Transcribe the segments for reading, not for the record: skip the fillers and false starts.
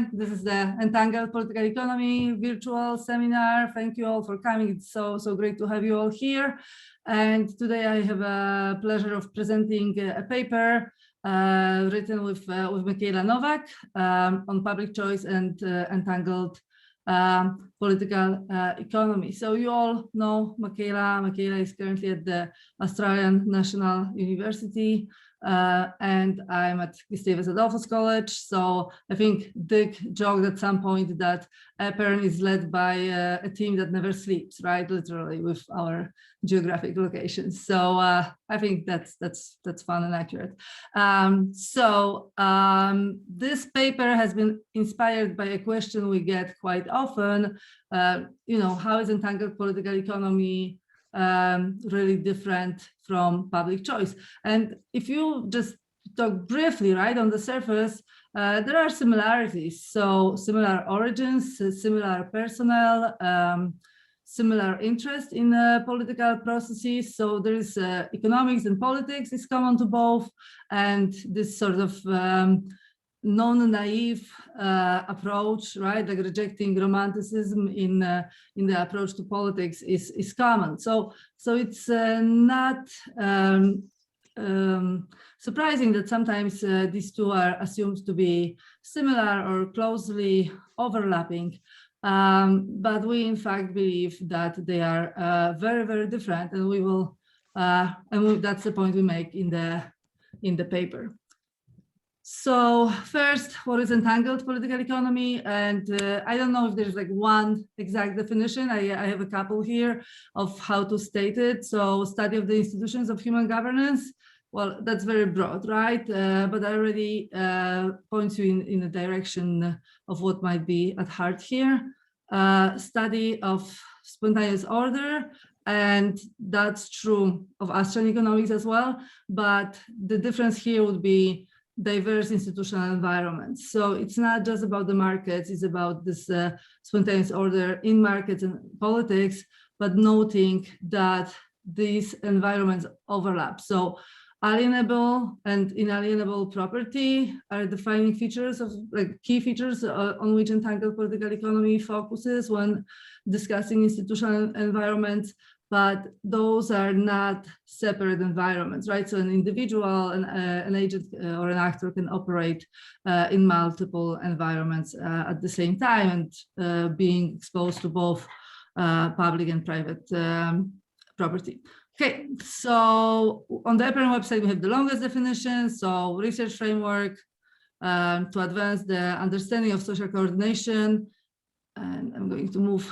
again. This is the Entangled Political Economy virtual seminar. Thank you all for coming. It's so great to have you all here. And today I have a pleasure of presenting a paper written with Mikayla Novak on public choice and entangled political economy. So you all know Mikayla. Mikayla is currently at the Australian National University. And I'm at Gustavus Adolphus College. So I think Dick joked at some point that APERN is led by a team that never sleeps, right? Literally, with our geographic locations. So I think that's fun and accurate. This paper has been inspired by a question we get quite often. How is entangled political economy really different from public choice? And if you just talk briefly, right, on the surface, there are similarities. So similar origins, similar personnel, similar interest in political processes. So there is economics and politics is common to both, and this sort of non-naive approach, right, like rejecting romanticism in the approach to politics is common. So it's not surprising that sometimes these two are assumed to be similar or closely overlapping, but we in fact believe that they are very, very different, and we will that's the point we make in the paper. So first, what is entangled political economy? And I don't know if there's like one exact definition. I have a couple here of how to state it. So study of the institutions of human governance. Well, that's very broad, right? But I already point you in a direction of what might be at heart here. Study of spontaneous order. And that's true of Austrian economics as well. But the difference here would be diverse institutional environments. So it's not just about the markets, it's about this spontaneous order in markets and politics, but noting that these environments overlap. So alienable and inalienable property are defining features of key features on which entangled political economy focuses when discussing institutional environments. But those are not separate environments, right? So an individual, an agent or an actor can operate in multiple environments at the same time and being exposed to both public and private property. Okay, so on the APERN website, we have the longest definition. So research framework to advance the understanding of social coordination. And I'm going to move.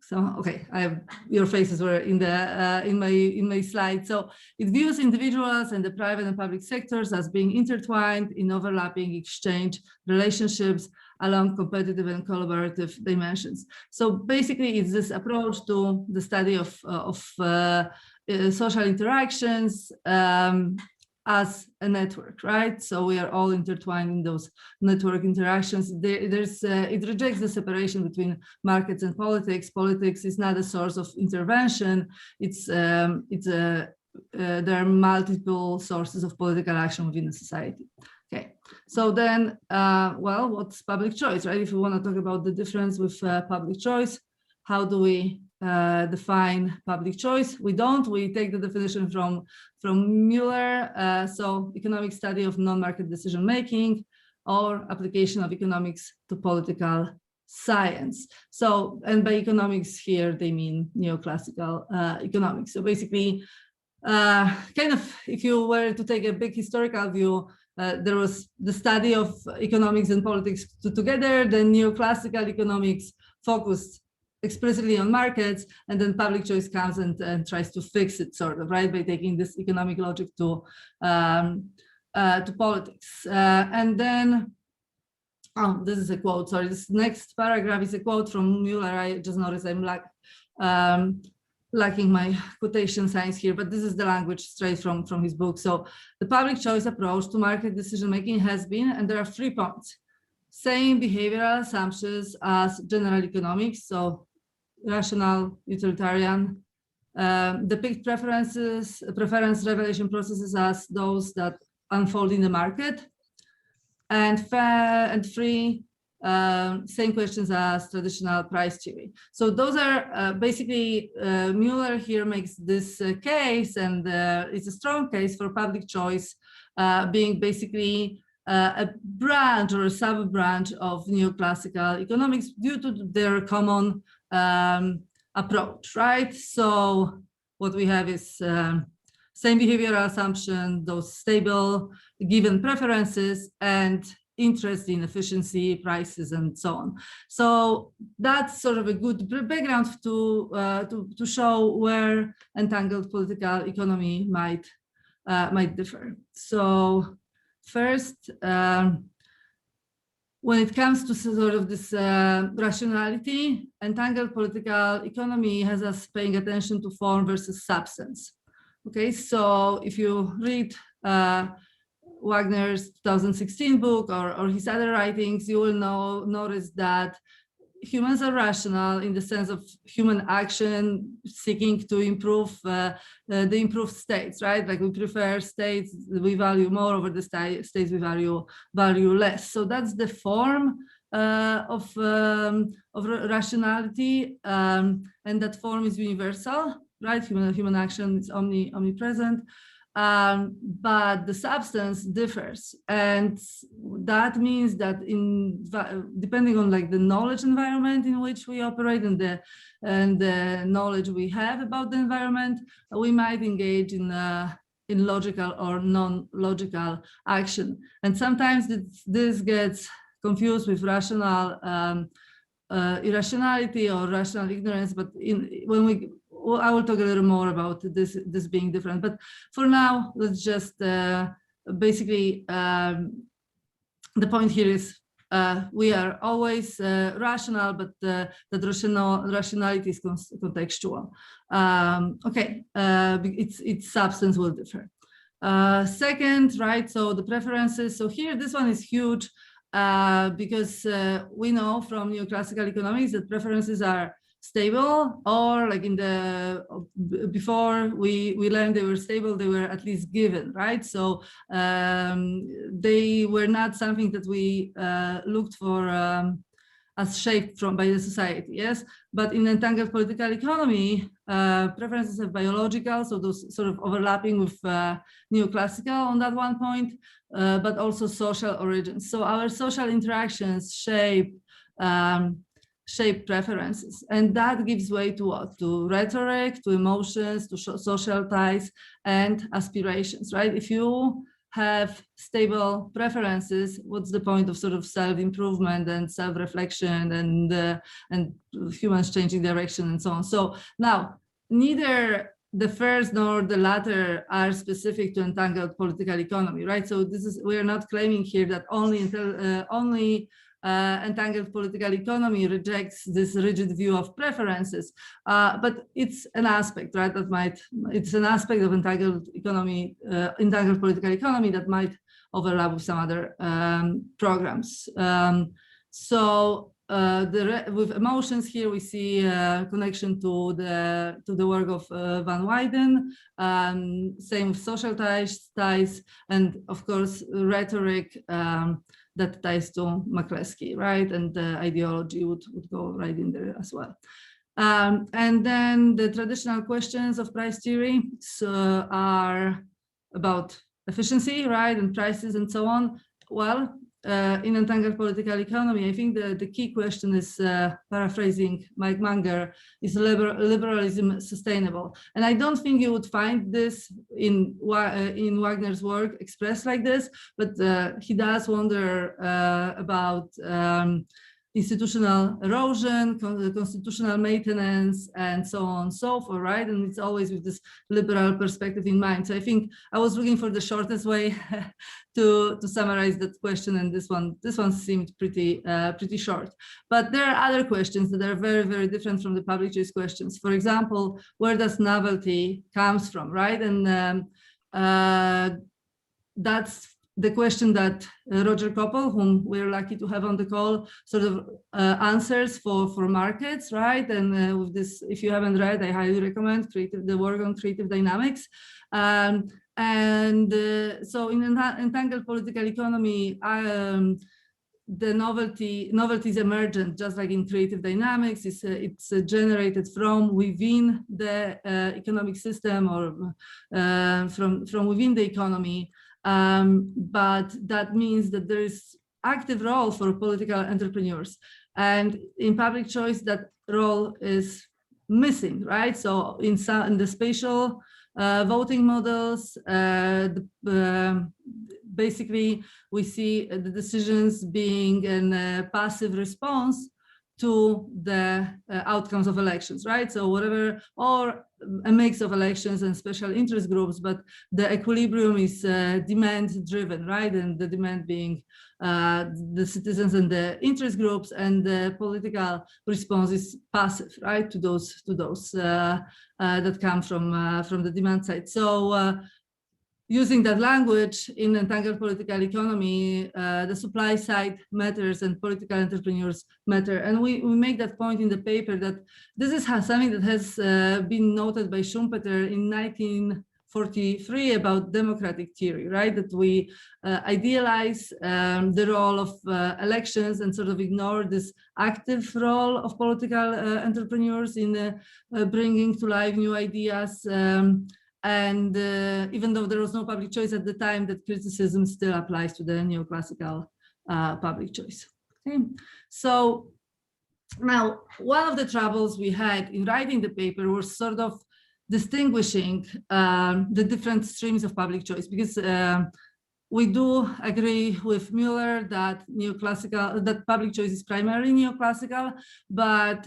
So, okay, your faces were in my slide. So it views individuals and the private and public sectors as being intertwined in overlapping exchange relationships along competitive and collaborative dimensions. So basically, it's this approach to the study of social interactions as a network, right? So we are all intertwined in those network interactions. It rejects the separation between markets and politics. Politics is not a source of intervention. There are multiple sources of political action within a society. Okay, so then, well, what's public choice, right? If we want to talk about the difference with public choice, how do we define public choice? We take the definition from Mueller, so economic study of non-market decision-making or application of economics to political science. So, and by economics here, they mean neoclassical economics. So basically, kind of, if you were to take a big historical view, there was the study of economics and politics together, then neoclassical economics focused explicitly on markets, and then public choice comes and tries to fix it, sort of, right, by taking this economic logic to politics. And then, oh, this is a quote, sorry, this next paragraph is a quote from Mueller. I just noticed I'm lacking my quotation signs here, but this is the language straight from his book. So the public choice approach to market decision-making has been, and there are 3 points: same behavioral assumptions as general economics, so rational, utilitarian, depict preference revelation processes as those that unfold in the market, and three, same questions as traditional price theory. So those are basically, Mueller here makes this case, and it's a strong case for public choice being basically a branch or a sub-branch of neoclassical economics due to their common approach, right? So what we have is same behavioral assumption, those stable given preferences, and interest in efficiency, prices, and so on. So that's sort of a good background to show where entangled political economy might differ. So first, when it comes to sort of this rationality, entangled political economy has us paying attention to form versus substance. Okay, so if you read Wagner's 2016 book or his other writings, you will notice that humans are rational in the sense of human action seeking to improve the improved states, right? Like we prefer states we value more over the states we value less. So that's the form of rationality, and that form is universal, right? Human action is omnipresent. But the substance differs, and that means that depending on like the knowledge environment in which we operate and the knowledge we have about the environment, we might engage in logical or non-logical action. And sometimes this gets confused with rational irrationality or rational ignorance, but I will talk a little more about this being different. But for now, let's just basically, the point here is we are always rational, but that rationality is contextual. Okay, its substance will differ. Second, right, so the preferences. So here, this one is huge because we know from neoclassical economics that preferences are stable, or like before we learned they were stable, they were at least given, right? So they were not something that we looked for as shaped by the society, yes? But in entangled political economy, preferences are biological, so those sort of overlapping with neoclassical on that one point, but also social origins. So our social interactions shape preferences, and that gives way to what? To rhetoric, to emotions, to social ties and aspirations, right? If you have stable preferences, what's the point of sort of self-improvement and self-reflection and humans changing direction and so on? So now, neither the first nor the latter are specific to entangled political economy, right? So we are not claiming here that only entangled political economy rejects this rigid view of preferences, but it's an aspect, right? It's an aspect of entangled political economy that might overlap with some other programs. With emotions here, we see a connection to the work of Van Weyden. Same with social ties, and of course rhetoric. That ties to McCleskey, right? And the ideology would go right in there as well. And then the traditional questions of price theory are about efficiency, right? And prices and so on. Well, in entangled political economy, I think the key question is, paraphrasing Mike Munger, is liberalism sustainable? And I don't think you would find this in Wagner's work expressed like this, but he does wonder about institutional erosion, constitutional maintenance, and so on and so forth, right? And it's always with this liberal perspective in mind. So I think I was looking for the shortest way to summarize that question, and this one seemed pretty short. But there are other questions that are very, very different from the public choice questions. For example, where does novelty comes from, right? And that's the question that Roger Koppel, whom we're lucky to have on the call, sort of answers for markets, right? And with this, if you haven't read, I highly recommend the work on creative dynamics. And so in entangled political economy, the novelty is emergent, just like in creative dynamics. It's generated from within the economic system or from within the economy. But that means that there is active role for political entrepreneurs. And in public choice, that role is missing, right? So in the spatial voting models, basically we see the decisions being a passive response to the outcomes of elections, right? So whatever, or a mix of elections and special interest groups, but the equilibrium is demand driven, right? And the demand being the citizens and the interest groups, and the political response is passive, right? To those that come from the demand side. So using that language in entangled political economy, the supply side matters and political entrepreneurs matter. And we make that point in the paper that this is something that has been noted by Schumpeter in 1943 about democratic theory, right? That we idealize the role of elections and sort of ignore this active role of political entrepreneurs in bringing to life new ideas. And even though there was no public choice at the time, that criticism still applies to the neoclassical public choice. Okay. So now, one of the troubles we had in writing the paper was sort of distinguishing the different streams of public choice, because we do agree with Mueller that public choice is primarily neoclassical, but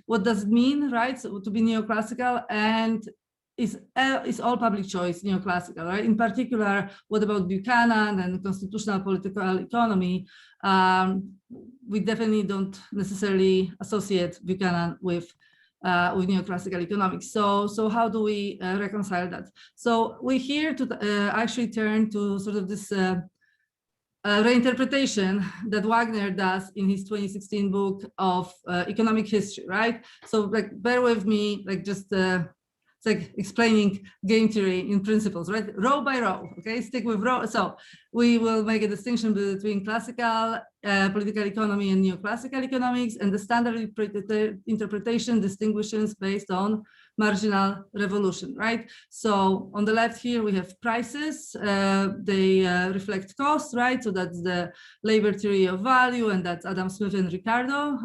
what does it mean, right? So to be neoclassical, and is all public choice neoclassical, right? In particular, what about Buchanan and constitutional political economy? We definitely don't necessarily associate Buchanan with neoclassical economics. So how do we reconcile that? So we're here to actually turn to sort of this reinterpretation that Wagner does in his 2016 book of economic history, right? So like, bear with me, like just it's like explaining game theory in principles, right? Row by row, okay? Stick with row. So we will make a distinction between classical political economy and neoclassical economics, and the standard interpretation distinguishes based on marginal revolution, right? So on the left here, we have prices. They reflect cost, right? So that's the labor theory of value, and that's Adam Smith and Ricardo.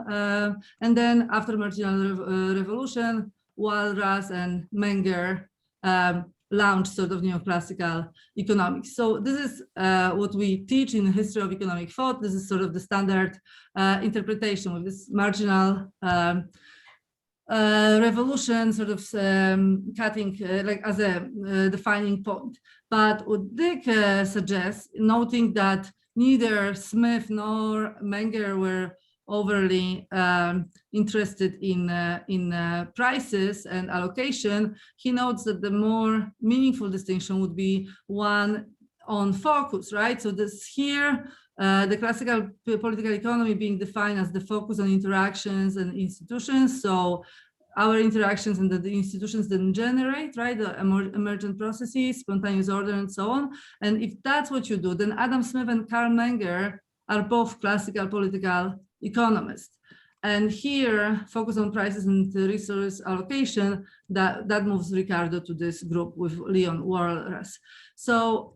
And then after marginal revolution, Walras and Menger launched sort of neoclassical economics. So this is what we teach in the history of economic thought. This is sort of the standard interpretation with this marginal revolution sort of cutting like as a defining point. But what Dick suggests, noting that neither Smith nor Menger were overly interested in prices and allocation, he notes that the more meaningful distinction would be one on focus, right? So this here, the classical political economy being defined as the focus on interactions and institutions. So our interactions and the institutions then generate, right, the emergent processes, spontaneous order, and so on. And if that's what you do, then Adam Smith and Karl Menger are both classical political economists. And here, focus on prices and resource allocation, that moves Ricardo to this group with Leon Walras. So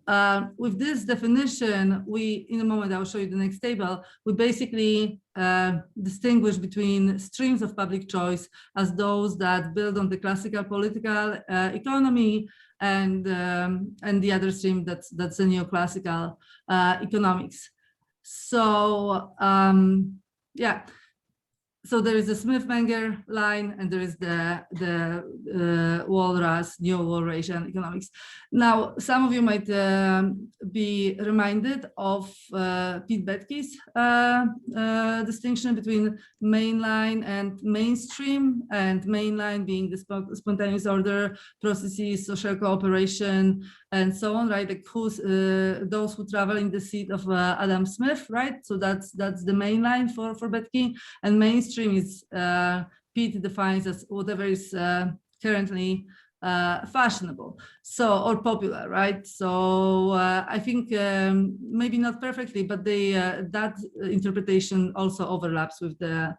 with this definition, in a moment, I'll show you the next table, we basically distinguish between streams of public choice as those that build on the classical political economy, and the other stream that's the neoclassical economics. So yeah, so there is the Smith-Menger line, and there is the Walras, neo-Walrasian economics. Now, some of you might be reminded of Pete Boettke's distinction between mainline and mainstream, and mainline being the spontaneous order processes, social cooperation, and so on, right? Like those who travel in the seat of Adam Smith, right? So that's the main line for Boettke, and mainstream is Pete defines as whatever is currently fashionable, so, or popular, right? So I think maybe not perfectly, but that interpretation also overlaps with the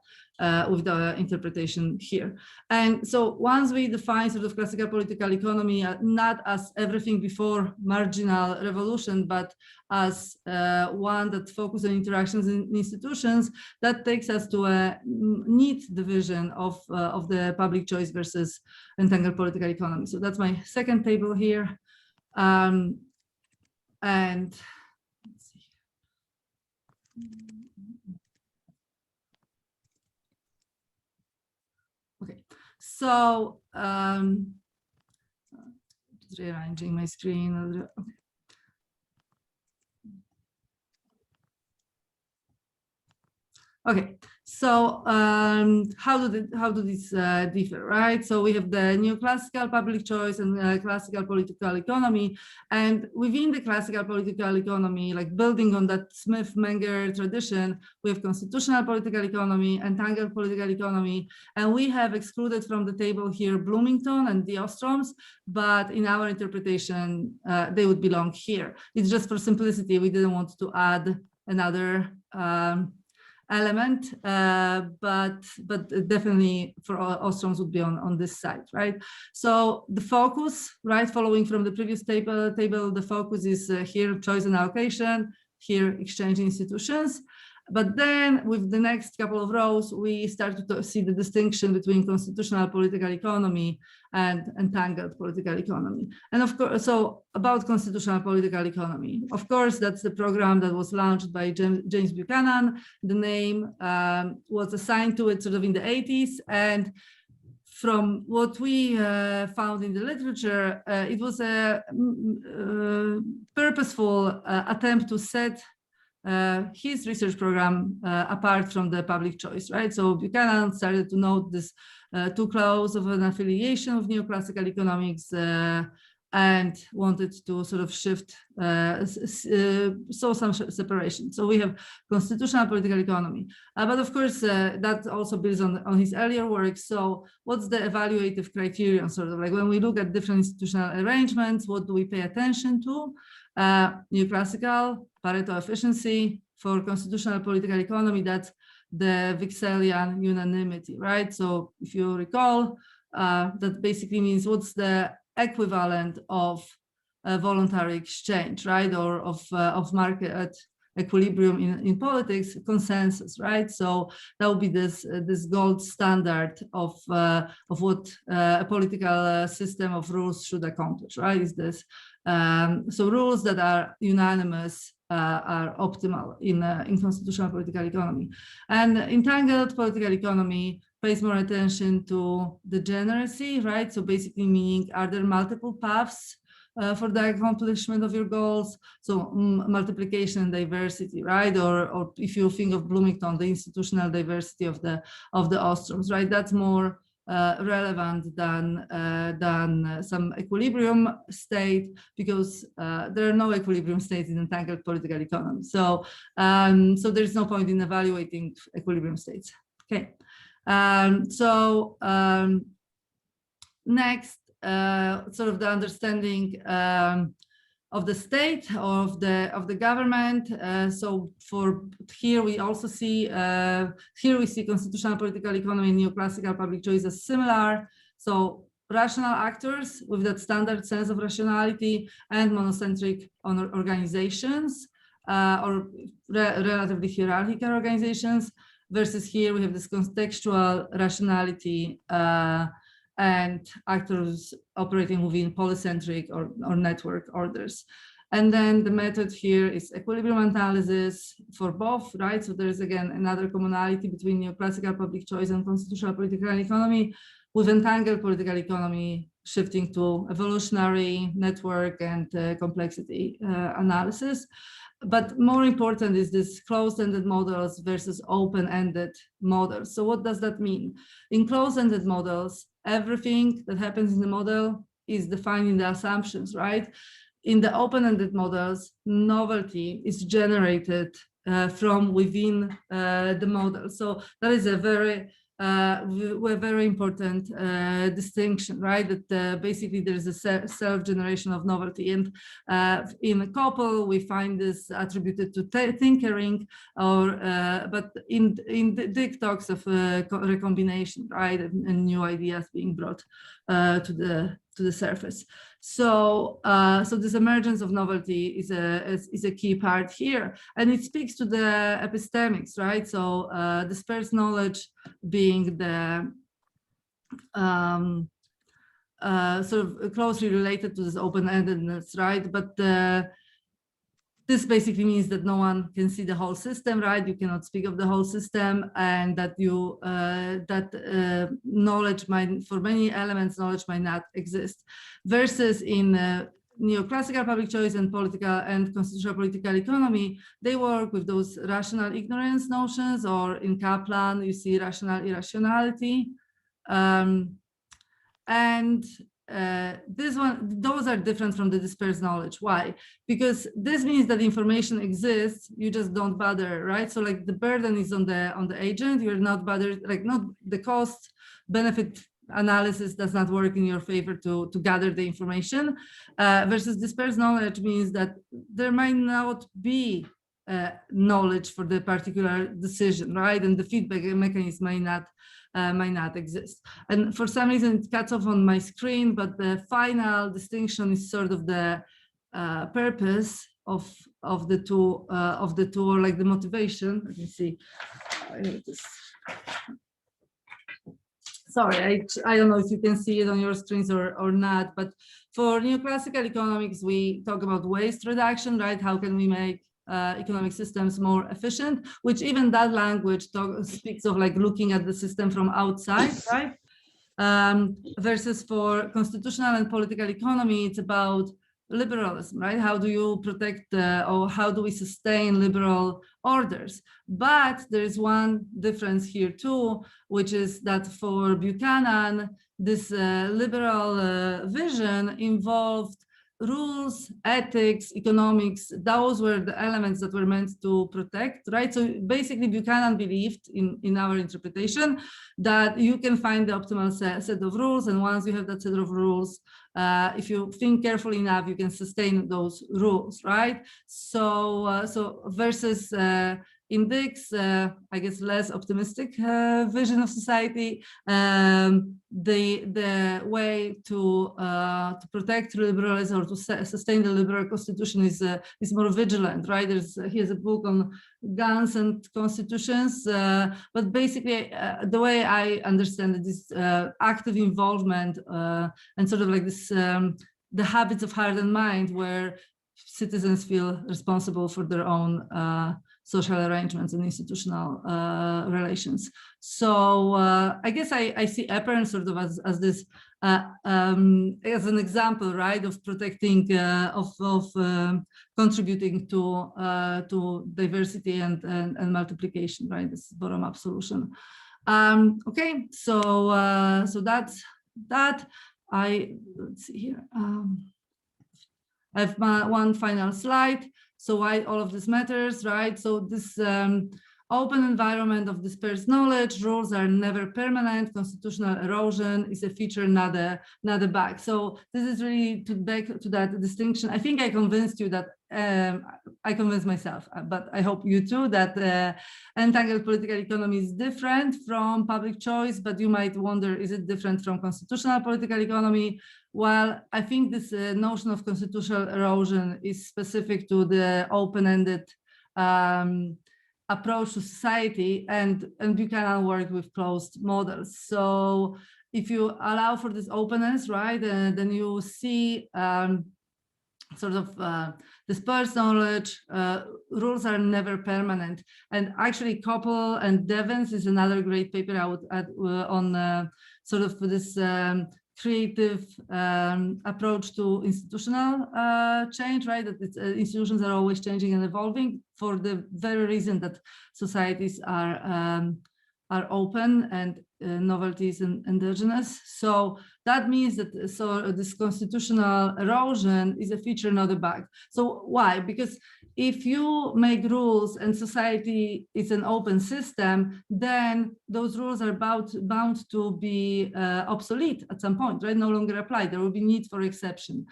interpretation here. And so once we define sort of classical political economy not as everything before marginal revolution, but as one that focuses on interactions in institutions, that takes us to a neat division of the public choice versus entangled political economy. So that's my second table here. And let's see. Okay, so just rearranging my screen. Okay. Okay, so how do these differ, right? So we have the neoclassical public choice and classical political economy, and within the classical political economy, like building on that Smith-Menger tradition, we have constitutional political economy, entangled political economy, and we have excluded from the table here Bloomington and the Ostroms, but in our interpretation, they would belong here. It's just for simplicity, we didn't want to add another element, but definitely for Ostroms would be on this side, right? So the focus, right, following from the previous table, the focus is here choice and allocation, here exchange institutions. But then with the next couple of rows, we start to see the distinction between constitutional political economy and entangled political economy. And of course, so about constitutional political economy, of course, that's the program that was launched by James Buchanan. The name was assigned to it sort of in the 80s. And from what we found in the literature, it was a purposeful attempt to set his research program apart from the public choice, right? So Buchanan started to note this too close of an affiliation of neoclassical economics and wanted to sort of shift, saw some separation. So we have constitutional political economy, but of course that also builds on his earlier work. So what's the evaluative criterion, sort of like when we look at different institutional arrangements, what do we pay attention to? Neoclassical, Pareto efficiency. For constitutional political economy, that's the Wickselian unanimity, right? So if you recall, that basically means what's the equivalent of a voluntary exchange, right? Or of market equilibrium in politics, consensus, right? So that would be this gold standard of what a political system of rules should accomplish, right? Is this so rules that are unanimous are optimal in constitutional political economy. And entangled political economy pays more attention to degeneracy, right? So basically meaning, are there multiple paths for the accomplishment of your goals? So multiplication and diversity, right? Or if you think of Bloomington, the institutional diversity of the Ostroms, right? That's more relevant than some equilibrium state, because there are no equilibrium states in entangled political economy. So so there's no point in evaluating equilibrium states. Okay. Next, sort of the understanding of the state, of the government. So for here we also see here we see constitutional political economy and neoclassical public choice as similar. So rational actors with that standard sense of rationality and monocentric organizations or relatively hierarchical organizations, versus here we have this contextual rationality and actors operating within polycentric or network orders. And then the method here is equilibrium analysis for both, right? So there's again another commonality between neoclassical public choice and constitutional political economy, with entangled political economy shifting to evolutionary, network, and complexity analysis. But more important is this closed-ended models versus open-ended models. So what does that mean? In closed-ended models, everything that happens in the model is defined in the assumptions, right? In the open-ended models, novelty is generated from within the model. So that is a very were very important distinction, right? That basically there's a self-generation of novelty, and in a couple we find this attributed to tinkering, or but in Dick talks of recombination, right, and new ideas being brought to the surface. So so this emergence of novelty is a key part here, and it speaks to the epistemics, right? So dispersed knowledge being the sort of closely related to this open-endedness, right? But this basically means that no one can see the whole system, right? You cannot speak of the whole system, and that you knowledge might, for many elements, knowledge might not exist. Versus in neoclassical public choice and political and constitutional political economy, they work with those rational ignorance notions, or in Kaplan, you see rational irrationality. Those are different from the dispersed knowledge. Why? Because this means that information exists, you just don't bother, right? So like the burden is on the agent, you're not bothered, like not the cost benefit analysis does not work in your favor to gather the information. Versus dispersed knowledge means that there might not be knowledge for the particular decision, right? And the feedback mechanism might not exist. And for some reason it cuts off on my screen, but the final distinction is sort of the purpose of the two, or like the motivation. Let me see. Sorry, I don't know if you can see it on your screens or not, but for neoclassical economics, we talk about waste reduction, right? How can we make economic systems more efficient, which even that language speaks of like looking at the system from outside, right? Versus for constitutional and political economy, it's about liberalism, right? How do you protect or how do we sustain liberal orders? But there's one difference here too, which is that for Buchanan, this liberal vision involved rules, ethics, economics. Those were the elements that were meant to protect, right? So basically Buchanan believed in our interpretation that you can find the optimal set of rules, and once you have that set of rules, if you think carefully enough, you can sustain those rules, right? So so versus in Dick's, I guess, less optimistic vision of society, the way to protect liberalism or to sustain the liberal constitution is more vigilant, right? He has a book on guns and constitutions, but basically the way I understand it is active involvement and sort of like this, the habits of heart and mind, where citizens feel responsible for their own social arrangements and institutional relations. So I guess I see Epern sort of as this, as an example, right, of protecting, of contributing to diversity and multiplication, right? This bottom-up solution. Okay, so so that's that. Let's see here. I have one final slide. So why all of this matters, right? So this open environment of dispersed knowledge, rules are never permanent, constitutional erosion is a feature, not a bug. So this is really to back to that distinction. I think I convinced you that, I convinced myself, but I hope you too, that entangled political economy is different from public choice, but you might wonder, is it different from constitutional political economy? Well, I think this notion of constitutional erosion is specific to the open-ended approach to society, and Buchanan worked with closed models. So if you allow for this openness, right, then you see sort of dispersed knowledge, rules are never permanent. And actually Koppel and Devens is another great paper I would add on sort of this creative approach to institutional change, right? That institutions are always changing and evolving for the very reason that societies are are open and novelties and endogenous. So that means that this constitutional erosion is a feature, not a bug. So why? Because if you make rules and society is an open system, then those rules are bound to be obsolete at some point, right? No longer apply. There will be need for exception.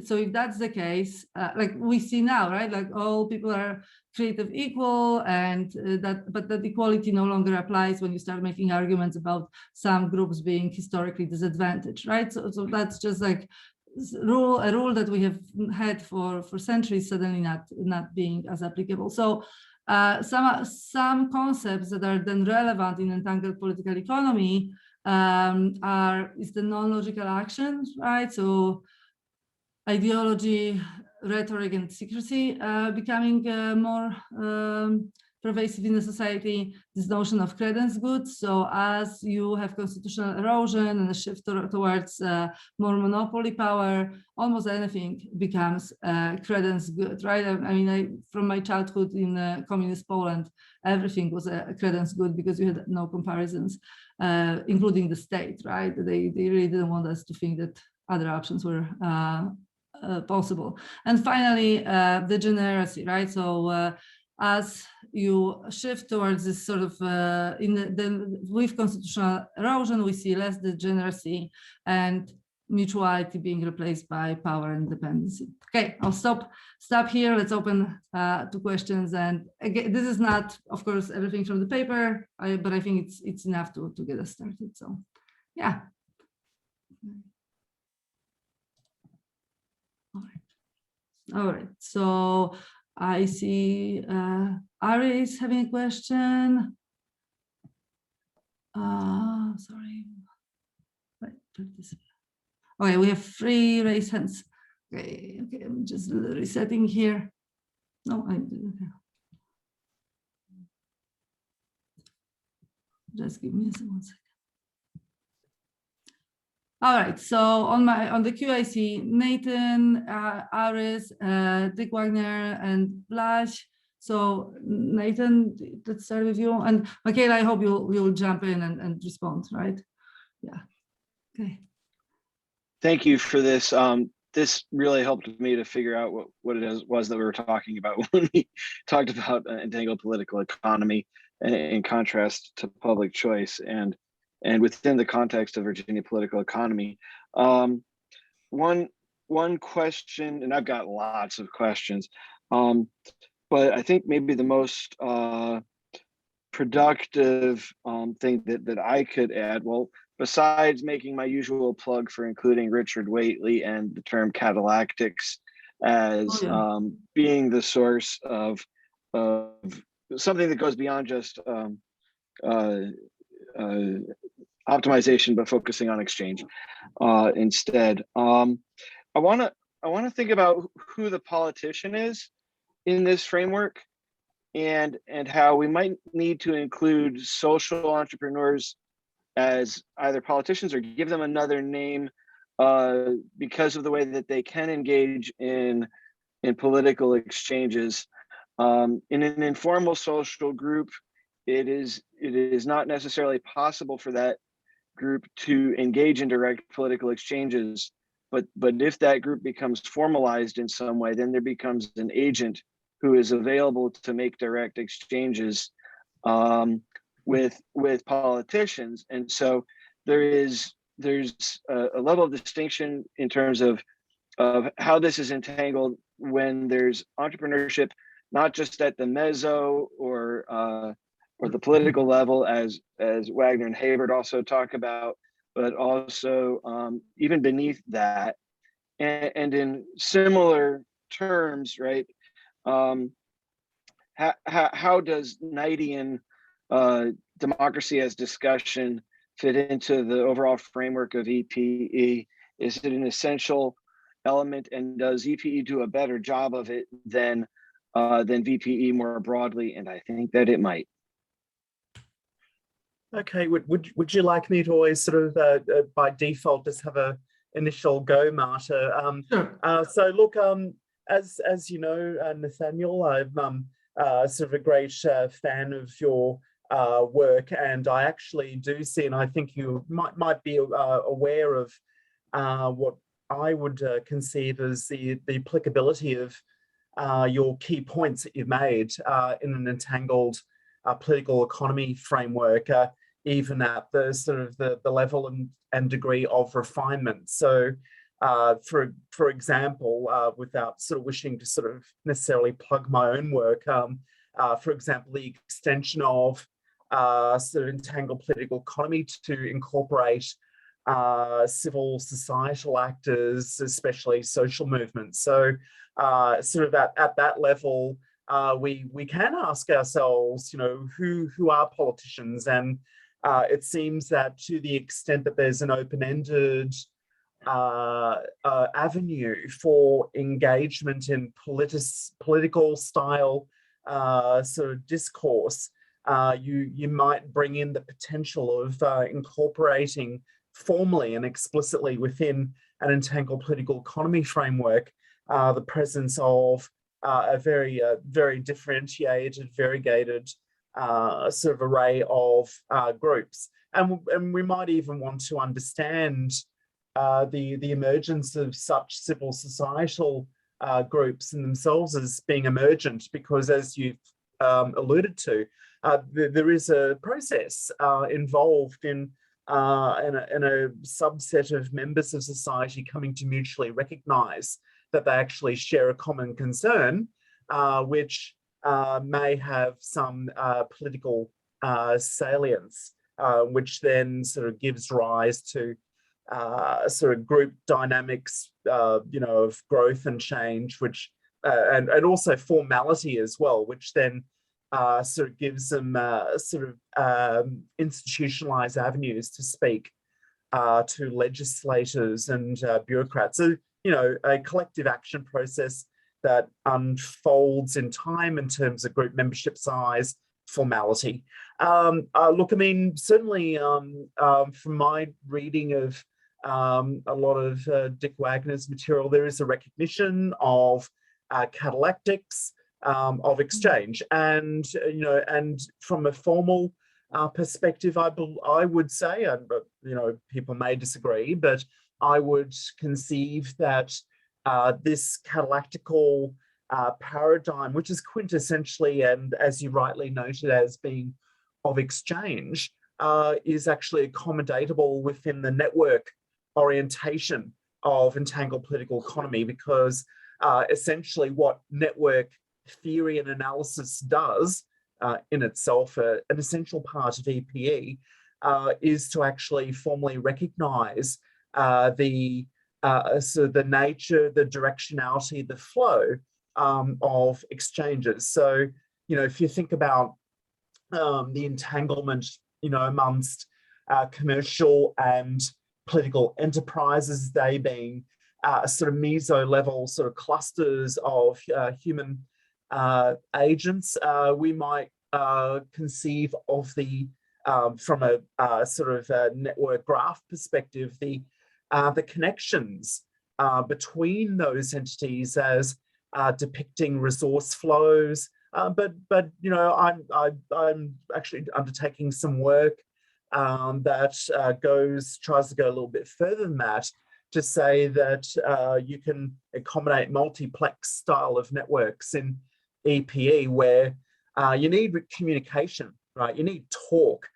So if that's the case, like we see now, right? Like all people are created equal, and but that equality no longer applies when you start making arguments about some groups being historically disadvantaged, right? So that's just like a rule that we have had for centuries suddenly not being as applicable. So some concepts that are then relevant in entangled political economy is the non-logical action, right? So ideology, rhetoric, and secrecy becoming more pervasive in the society. This notion of credence goods. So as you have constitutional erosion and a shift towards more monopoly power, almost anything becomes credence good, right? I mean, from my childhood in communist Poland, everything was a credence good because you had no comparisons, including the state, right? They really didn't want us to think that other options were possible. And finally, degeneracy, right? So as you shift towards this sort of, with constitutional erosion, we see less degeneracy and mutuality being replaced by power and dependency. Okay, I'll stop here. Let's open to questions. And again, this is not, of course, everything from the paper, but I think it's enough to get us started. So, yeah. All right, so I see Ari is having a question. Sorry. Right, okay, we have 3 raised hands. Okay, I'm just resetting here. No, I didn't. Just give me 1 second. All right, so on the queue, I see Nathan, Aris, Dick Wagner, and Blash. So Nathan, let's start with you. And Mikayla, I hope you'll jump in and respond, right? Yeah. Okay. Thank you for this. This really helped me to figure out what it was that we were talking about when we talked about entangled political economy in contrast to public choice and within the context of Virginia political economy. One question, and I've got lots of questions, but I think maybe the most productive thing that I could add, well, besides making my usual plug for including Richard Whately and the term catalactics as being the source of something that goes beyond just optimization, but focusing on exchange instead. I want to think about who the politician is in this framework, and how we might need to include social entrepreneurs as either politicians or give them another name because of the way that they can engage in political exchanges. In an informal social group, it is not necessarily possible for that group to engage in direct political exchanges, but if that group becomes formalized in some way, then there becomes an agent who is available to make direct exchanges with politicians. And so there's a level of distinction in terms of how this is entangled when there's entrepreneurship, not just at the meso or the political level, as Wagner and Hayward also talk about, but also even beneath that. And in similar terms, right? How does Knightian democracy as discussion fit into the overall framework of EPE? Is it an essential element, and does EPE do a better job of it than VPE more broadly? And I think that it might. Okay, would you like me to always sort of by default just have a initial go, Marta? Sure. So look, as you know, Nathaniel, I'm sort of a great fan of your work, and I actually do see, and I think you might be aware of what I would conceive as the applicability of your key points that you've made in an entangled political economy framework, even at the sort of the level and degree of refinement. So, for example, without sort of wishing to sort of necessarily plug my own work, for example, the extension of sort of entangled political economy to incorporate civil societal actors, especially social movements. So sort of at that level, we can ask ourselves, you know, who are politicians? And it seems that to the extent that there's an open-ended avenue for engagement in political style sort of discourse, you might bring in the potential of incorporating formally and explicitly within an entangled political economy framework the presence of a very differentiated, variegated sort of array of groups. And we might even want to understand the emergence of such civil societal groups in themselves as being emergent, because as you've alluded to, there is a process involved in a subset of members of society coming to mutually recognize that they actually share a common concern, which may have some political salience, which then sort of gives rise to sort of group dynamics, you know, of growth and change, which and also formality as well, which then sort of gives them sort of institutionalized avenues to speak to legislators and bureaucrats. So, you know, a collective action process that unfolds in time in terms of group membership size, formality. Look, I mean, certainly from my reading of a lot of Dick Wagner's material, there is a recognition of catalactics, of exchange, and you know, and from a formal perspective, I would say, and you know, people may disagree, but I would conceive that this catalactical paradigm, which is quintessentially, and as you rightly noted, as being of exchange, is actually accommodatable within the network orientation of entangled political economy, because essentially what network theory and analysis does in itself, an essential part of EPE, is to actually formally recognize so the nature, the directionality, the flow of exchanges. So, you know, if you think about the entanglement, you know, amongst commercial and political enterprises, they being sort of meso-level sort of clusters of human agents, we might conceive of the from a sort of network graph perspective, the connections between those entities as depicting resource flows. But you know, I'm actually undertaking some work that tries to go a little bit further than that, to say that you can accommodate multiplex style of networks in EPE, where you need communication, right? You need talk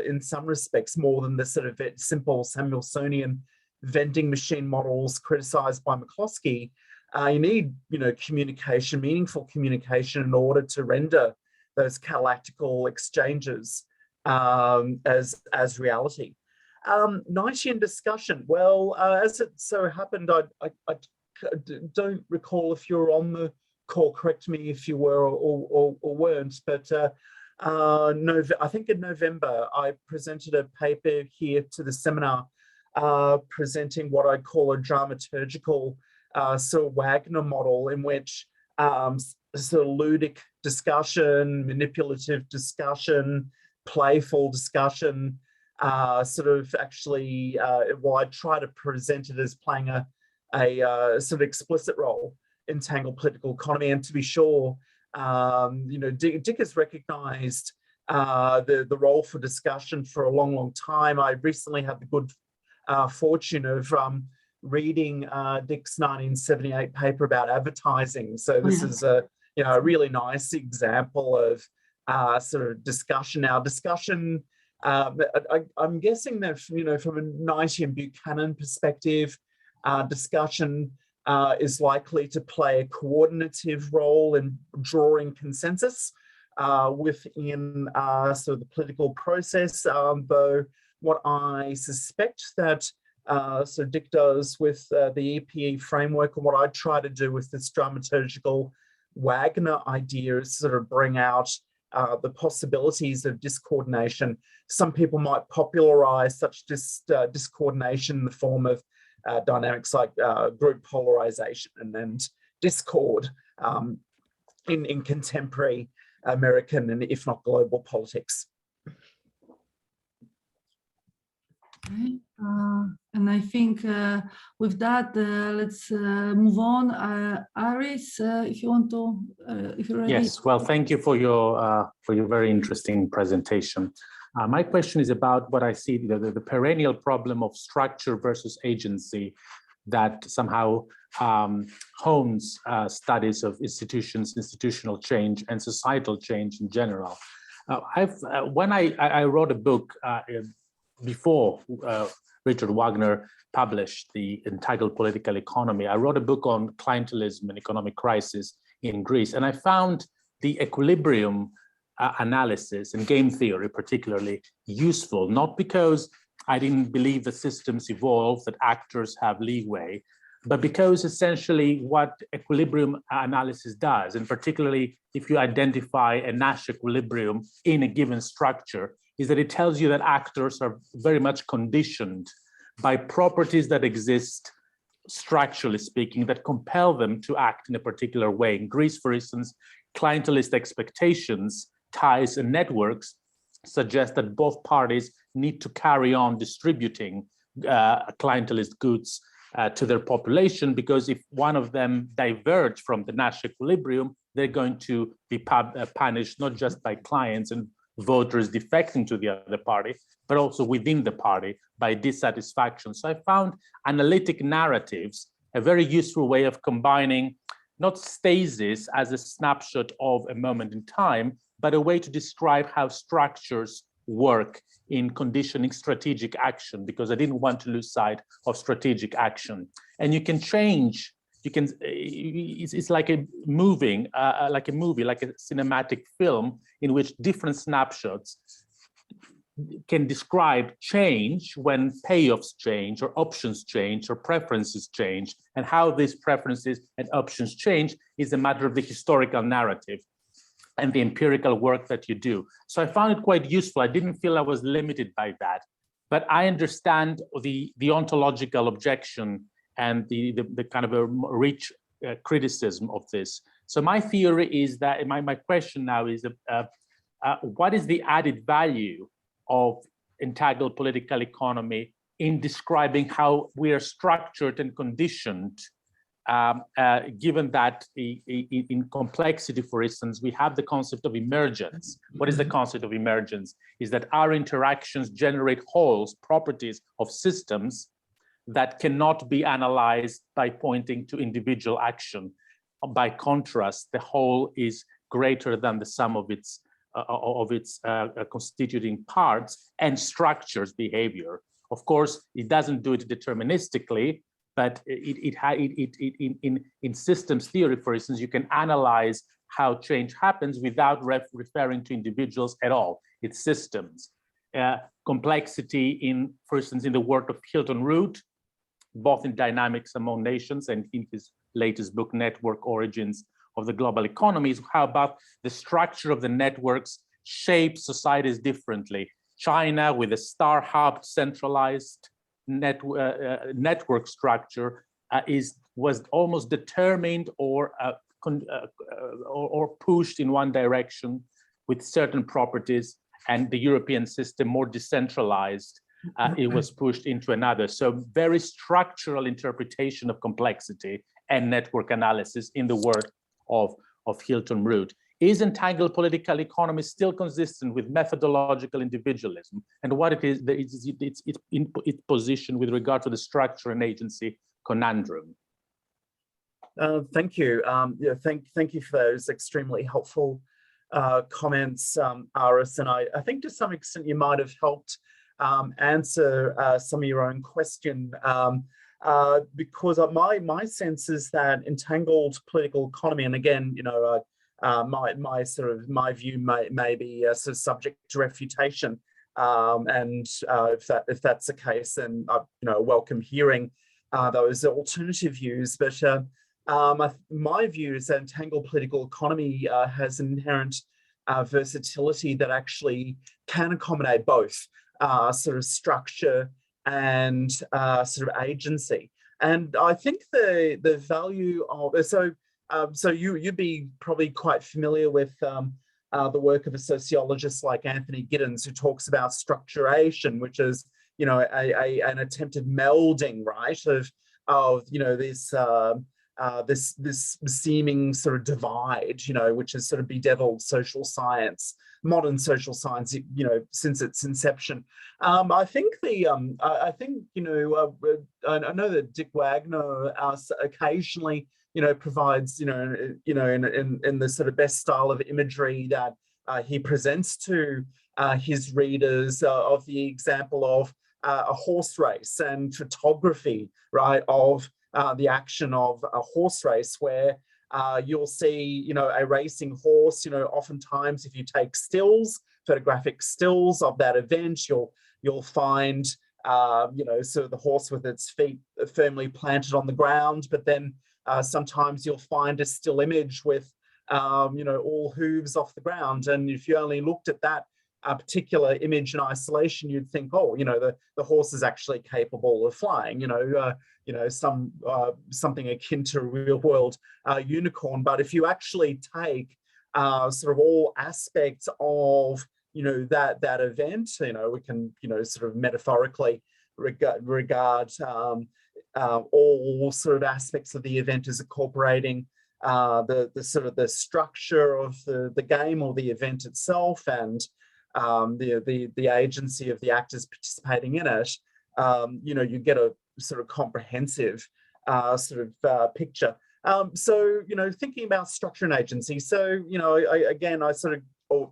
in some respects, more than the sort of simple Samuelsonian vending machine models criticized by McCloskey. You need, you know, communication, meaningful communication, in order to render those catalactical exchanges as reality. Knightian discussion. Well, as it so happened, I don't recall if you were on the call. Correct me if you were or weren't. But I think in November I presented a paper here to the seminar, presenting what I'd call a dramaturgical sort of Wagner model, in which sort of ludic discussion, manipulative discussion, playful discussion, sort of actually, well, I try to present it as playing a sort of explicit role in entangled political economy. And to be sure, you know, Dick has recognized the role for discussion for a long, long time. I recently had the good fortune of reading Dick's 1978 paper about advertising. So this is a really nice example of sort of discussion. Now, discussion, I'm guessing that from a Knightian Buchanan perspective, discussion is likely to play a coordinative role in drawing consensus within sort of the political process, though what I suspect that so Dick does with the EPE framework, and what I try to do with this dramaturgical Wagner idea is sort of bring out the possibilities of discoordination. Some people might popularize such discoordination in the form of dynamics like group polarization and discord in contemporary American and if not global politics. Okay. And I think with that, let's move on. Aris, if you want to, if you're ready. Yes, well, thank you for your very interesting presentation. My question is about what I see, the perennial problem of structure versus agency that somehow hones studies of institutions, institutional change, and societal change in general. When I wrote a book before Richard Wagner published the Entangled Political Economy, I wrote a book on clientelism and economic crisis in Greece, and I found the equilibrium analysis and game theory particularly useful, not because I didn't believe that systems evolve, that actors have leeway, but because essentially what equilibrium analysis does, and particularly if you identify a Nash equilibrium in a given structure, is that it tells you that actors are very much conditioned by properties that exist, structurally speaking, that compel them to act in a particular way. In Greece, for instance, clientelist expectations, ties, and networks suggest that both parties need to carry on distributing clientelist goods to their population, because if one of them diverge from the Nash equilibrium, they're going to be punished not just by clients and voters defecting to the other party, but also within the party by dissatisfaction. So I found analytic narratives a very useful way of combining not stasis as a snapshot of a moment in time, but a way to describe how structures work in conditioning strategic action, because I didn't want to lose sight of strategic action. And you can change, it's like a movie, like a cinematic film in which different snapshots can describe change when payoffs change or options change or preferences change, and how these preferences and options change is a matter of the historical narrative and the empirical work that you do. So I found it quite useful. I didn't feel I was limited by that, but I understand the ontological objection and the kind of a rich criticism of this. So my theory is that, my question now is, what is the added value of entangled political economy in describing how we are structured and conditioned, given that in complexity, for instance, we have the concept of emergence. What is the concept of emergence? Is that our interactions generate wholes, properties of systems that cannot be analyzed by pointing to individual action. By contrast, the whole is greater than the sum of its constituting parts and structures behavior. Of course, it doesn't do it deterministically, but in systems theory, for instance, you can analyze how change happens without referring to individuals at all. It's systems. Complexity, for instance, in the work of Hilton Root, both in Dynamics Among Nations and in his latest book, Network Origins of the Global Economies, how about the structure of the networks shapes societies differently. China, with a star-hubbed centralized network structure, was almost determined or pushed in one direction with certain properties, and the European system, more decentralized, it was pushed into another. So very structural interpretation of complexity and network analysis in the work of Hilton Root. Is entangled political economy still consistent with methodological individualism, and what it is its position with regard to the structure and agency conundrum? Thank you. Yeah, thank you for those extremely helpful comments, Aris. And I think to some extent you might have helped answer some of your own question, because my sense is that entangled political economy, and again, you know, my view may be sort of subject to refutation, and if that's the case, then you know, welcome hearing those alternative views. But my view is that entangled political economy has inherent versatility that actually can accommodate both sort of structure and sort of agency. And I think the value of so you'd be probably quite familiar with the work of a sociologist like Anthony Giddens, who talks about structuration, which is, you know, an attempted melding, right, of you know, this seeming sort of divide, you know, which has sort of bedeviled social science, modern social science, you know, since its inception. I think you know, I know that Dick Wagner occasionally, you know, provides, you know, in the sort of best style of imagery that he presents to his readers of the example of a horse race and photography, right, of the action of a horse race, where you'll see, you know, a racing horse, you know, oftentimes if you take stills, photographic stills of that event, you'll find, you know, sort of the horse with its feet firmly planted on the ground, but then sometimes you'll find a still image with, you know, all hooves off the ground. And if you only looked at that particular image in isolation, you'd think, oh, you know, the horse is actually capable of flying, you know, something akin to a real world unicorn. But if you actually take sort of all aspects of, you know, that event, you know, we can, you know, sort of metaphorically regard all sort of aspects of the event as incorporating the sort of the structure of the game or the event itself, and the agency of the actors participating in it, you know, you get a sort of comprehensive sort of picture. So, you know, thinking about structure and agency. So, you know, I sort of,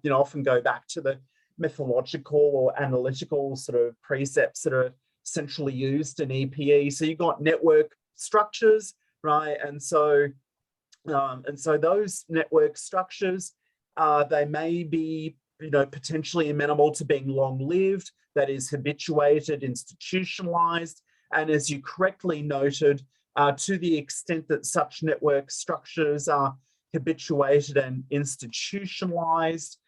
you know, often go back to the methodological or analytical sort of precepts that are centrally used in EPE. So you've got network structures, right? And so those network structures, they may be, you know, potentially amenable to being long-lived, that is habituated, institutionalized, and as you correctly noted, to the extent that such network structures are habituated and institutionalized,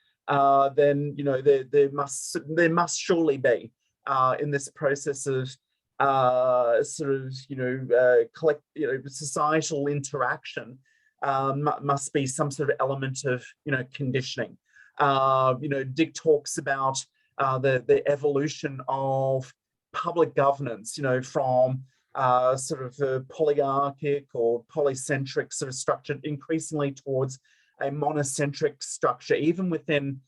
then, you know, there must surely be in this process of sort of, you know, societal interaction, must be some sort of element of, you know, conditioning. You know, Dick talks about the evolution of public governance, you know, from sort of a polyarchic or polycentric sort of structure increasingly towards a monocentric structure, even within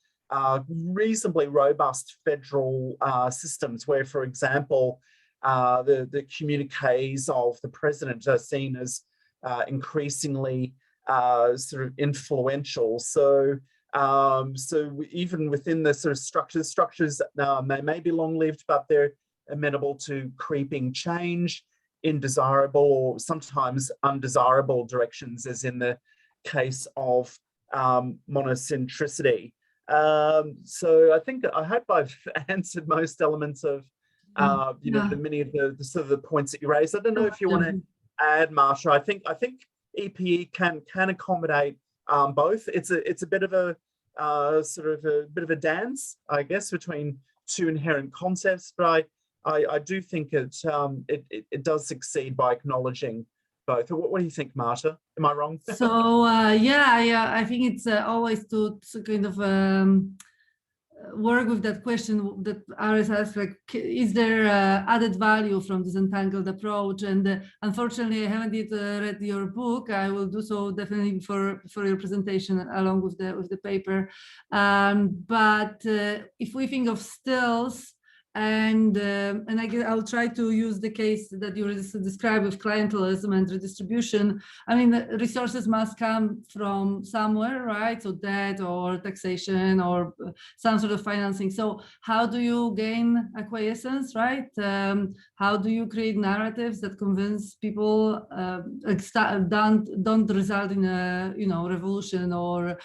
reasonably robust federal systems, where, for example, the communiques of the president are seen as increasingly sort of influential. So even within the sort of structures, they may be long-lived, but they're amenable to creeping change in desirable or sometimes undesirable directions, as in the case of monocentricity. So I think, I hope I've answered most elements of you know, the many of the sort of the points that you raised. I don't know if you want to add, Marta. I think EPE can accommodate both. It's a bit of a sort of a bit of a dance, I guess, between two inherent concepts, but I do think it does succeed by acknowledging both. What do you think, Marta? Am I wrong? So yeah, I think it's always to kind of work with that question that Aris asked, like, is there added value from this entangled approach? And unfortunately, I haven't yet read your book. I will do so definitely for your presentation along with the paper. But if we think of stills, and I'll try to use the case that you described with clientelism and redistribution. I mean, the resources must come from somewhere, right? So debt or taxation or some sort of financing. So how do you gain acquiescence, right? How do you create narratives that convince people don't result in a revolution or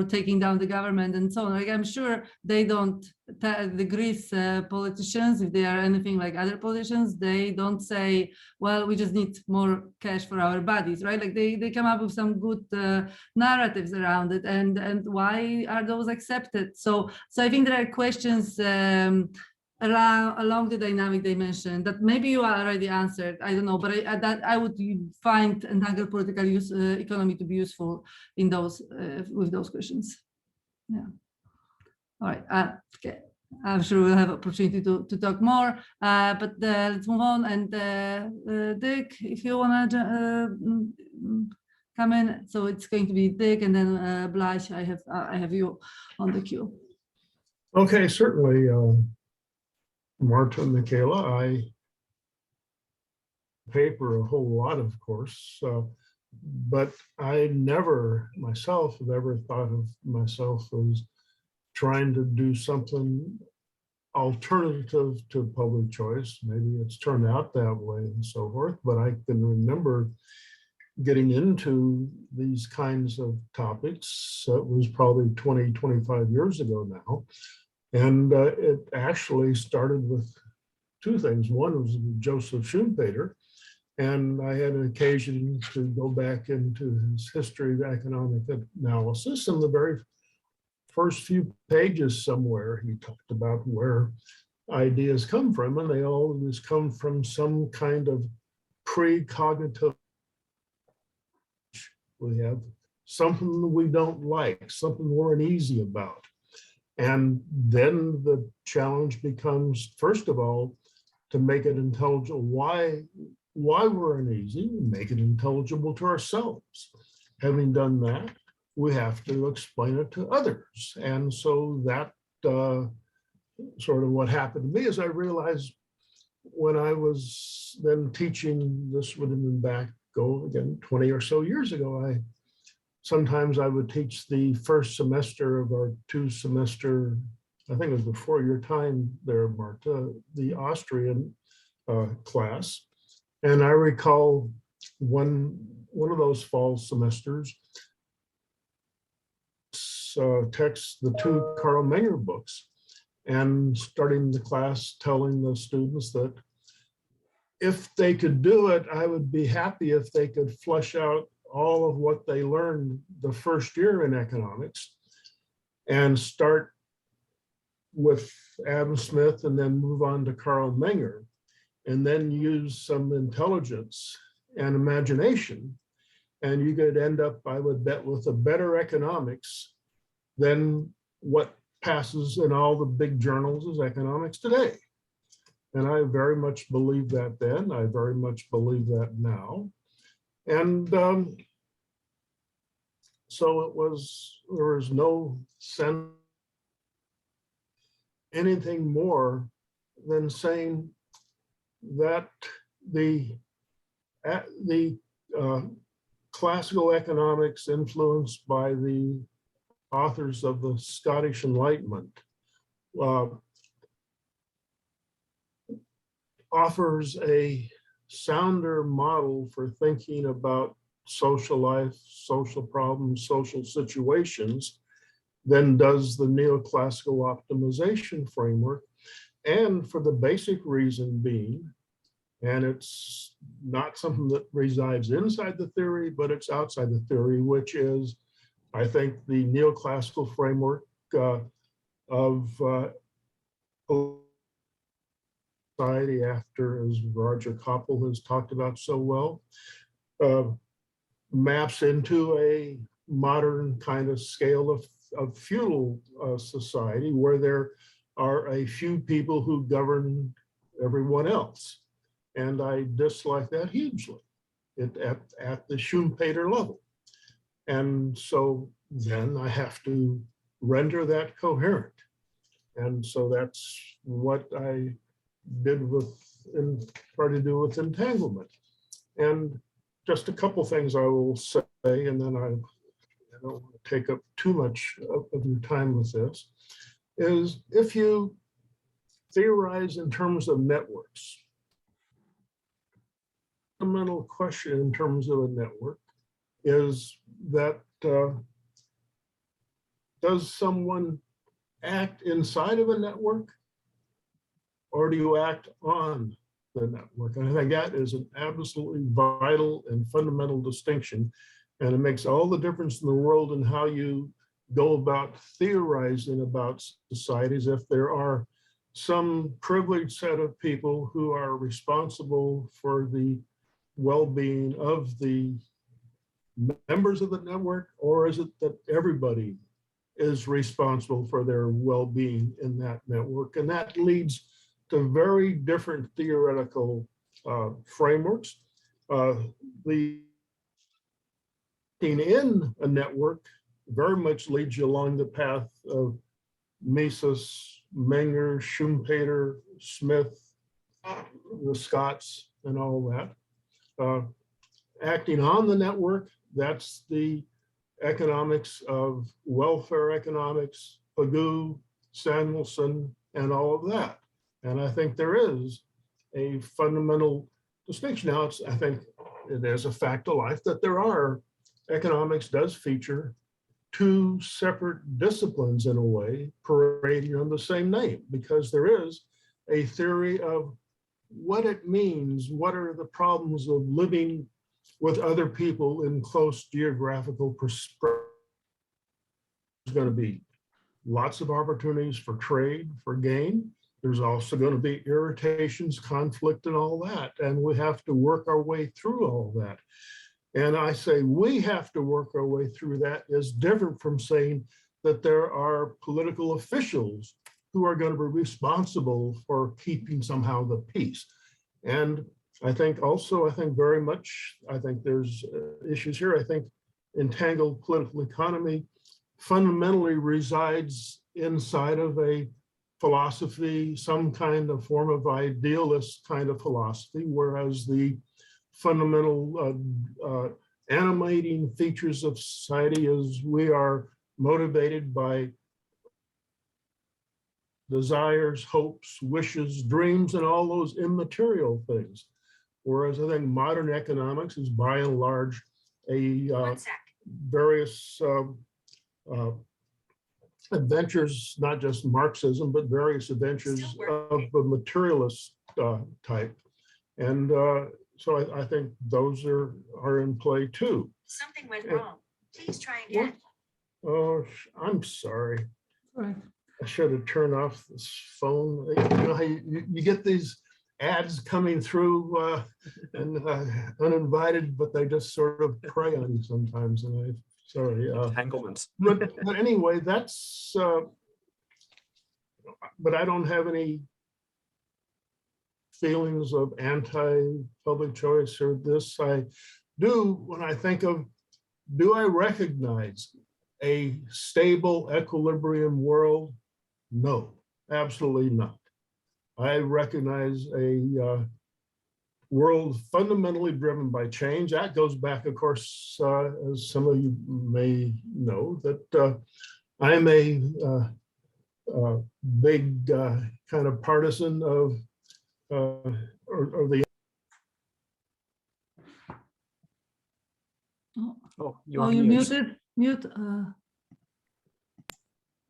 taking down the government and so on? Like, I'm sure they don't. The Greece politicians, if they are anything like other politicians, they don't say, well, we just need more cash for our bodies, right? Like they come up with some good narratives around it, and why are those accepted? So I think there are questions along the dynamic dimension that maybe you already answered. I don't know, but I would find entangled political economy to be useful in those with those questions. Yeah. All right, okay. I'm sure we'll have opportunity to talk more, but let's move on. And Dick, if you want to come in, so it's going to be Dick, and then Blaž. I have you on the queue. Okay, certainly, Marta and Mikayla. I paper a whole lot, of course, but I never myself have ever thought of myself as trying to do something alternative to public choice. Maybe it's turned out that way and so forth, but I can remember getting into these kinds of topics. It was probably 20, 25 years ago now. And it actually started with two things. One was Joseph Schumpeter, and I had an occasion to go back into his history of economic analysis, and the very first few pages somewhere, he talked about where ideas come from, and they always come from some kind of precognitive. We have something that we don't like, something we're uneasy about. And then the challenge becomes, first of all, to make it intelligible why we're uneasy, make it intelligible to ourselves. Having done that, we have to explain it to others. And so that sort of what happened to me is I realized when I was then teaching, this would have been back, 20 or so years ago, sometimes I would teach the first semester of our 2-semester, I think it was before your time there, Marta, the Austrian class. And I recall one of those fall semesters, text the 2 Carl Menger books, and starting the class telling the students that if they could do it, I would be happy if they could flesh out all of what they learned the first year in economics and start with Adam Smith and then move on to Carl Menger, and then use some intelligence and imagination. And you could end up, I would bet, with a better economics than what passes in all the big journals as economics today. And I very much believe that then. I very much believe that now. And so there was no sense anything more than saying that the classical economics influenced by the authors of the Scottish Enlightenment offers a sounder model for thinking about social life, social problems, social situations than does the neoclassical optimization framework. And for the basic reason being, and it's not something that resides inside the theory, but it's outside the theory, which is, I think, the neoclassical framework of society after, as Roger Koppel has talked about so well, maps into a modern kind of scale of feudal society where there are a few people who govern everyone else. And I dislike that hugely at the Schumpeter level. And so then I have to render that coherent. And so that's what I did try to do with entanglement. And just a couple things I will say, and then I don't want to take up too much of your time with this, is if you theorize in terms of networks, the fundamental question in terms of a network is that does someone act inside of a network, or do you act on the network? And I think that is an absolutely vital and fundamental distinction. And it makes all the difference in the world in how you go about theorizing about societies. If there are some privileged set of people who are responsible for the well-being of the members of the network, or is it that everybody is responsible for their well-being in that network? And that leads to very different theoretical frameworks. The in a network very much leads you along the path of Mises, Menger, Schumpeter, Smith, the Scots, and all that. Acting on the network, that's the economics of welfare economics, Pagoo, Samuelson, and all of that. And I think there is a fundamental distinction. Now, I think it is a fact of life that there are, economics does feature two separate disciplines in a way, parading on the same name, because there is a theory of what it means, what are the problems of living with other people in close geographical perspective. There's going to be lots of opportunities for trade, for gain. There's also going to be irritations, conflict, and all that. And we have to work our way through all that. And I say we have to work our way through that is different from saying that there are political officials who are going to be responsible for keeping somehow the peace. And I think very much, I think there's issues here. I think entangled political economy fundamentally resides inside of a philosophy, some kind of form of idealist kind of philosophy, whereas the fundamental animating features of society is we are motivated by desires, hopes, wishes, dreams, and all those immaterial things. Whereas I think modern economics is by and large a various adventures, not just Marxism, but various adventures of the materialist type. And so I think those are in play too. Something went wrong. Please try again. Oh, I'm sorry. Right. I should have turned off this phone. You know how you get these ads coming through and uninvited, but they just sort of prey on you sometimes. And sorry. Entanglement. But anyway, that's. But I don't have any feelings of anti-public choice or this. I do when I think of, do I recognize a stable equilibrium world? No, absolutely not. I recognize a world fundamentally driven by change. That goes back, of course, as some of you may know, that I'm a big kind of partisan of or the. Oh, Oh, you muted. Mute.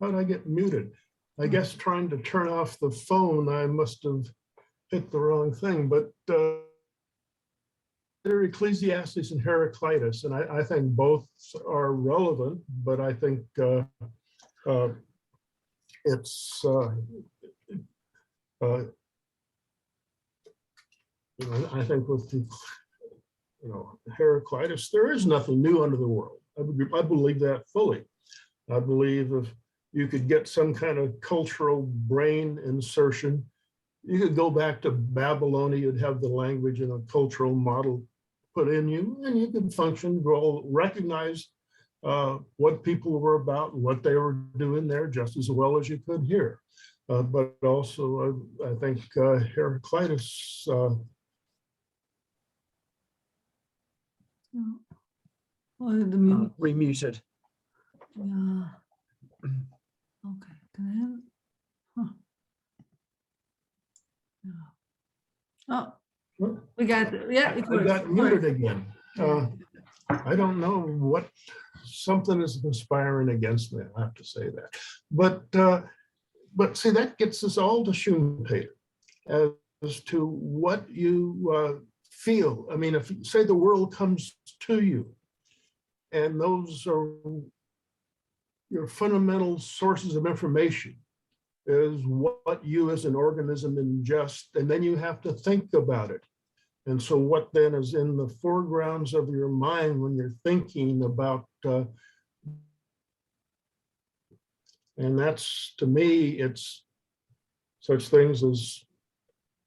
How did I get muted? I guess trying to turn off the phone, I must have hit the wrong thing, but they're Ecclesiastes and Heraclitus, and I think both are relevant, but I think it's, I think with the, Heraclitus, there is nothing new under the world. I believe that fully. I believe if you could get some kind of cultural brain insertion, you could go back to Babylonia, you'd have the language and a cultural model put in you, and you could function, recognize what people were about, what they were doing there just as well as you could here. But also, I think Heraclitus remuted. Yeah. Okay. Can I have? Huh. Yeah. Oh, we got it. Yeah, it I works. got muted again. I don't know what, something is conspiring against me. I have to say that. But see, that gets us all to Schumpeter as to what you feel. I mean, if you say the world comes to you, and those are your fundamental sources of information, is what you as an organism ingest, and then you have to think about it. And so what then is in the foregrounds of your mind when you're thinking about, and that's, to me, it's such things as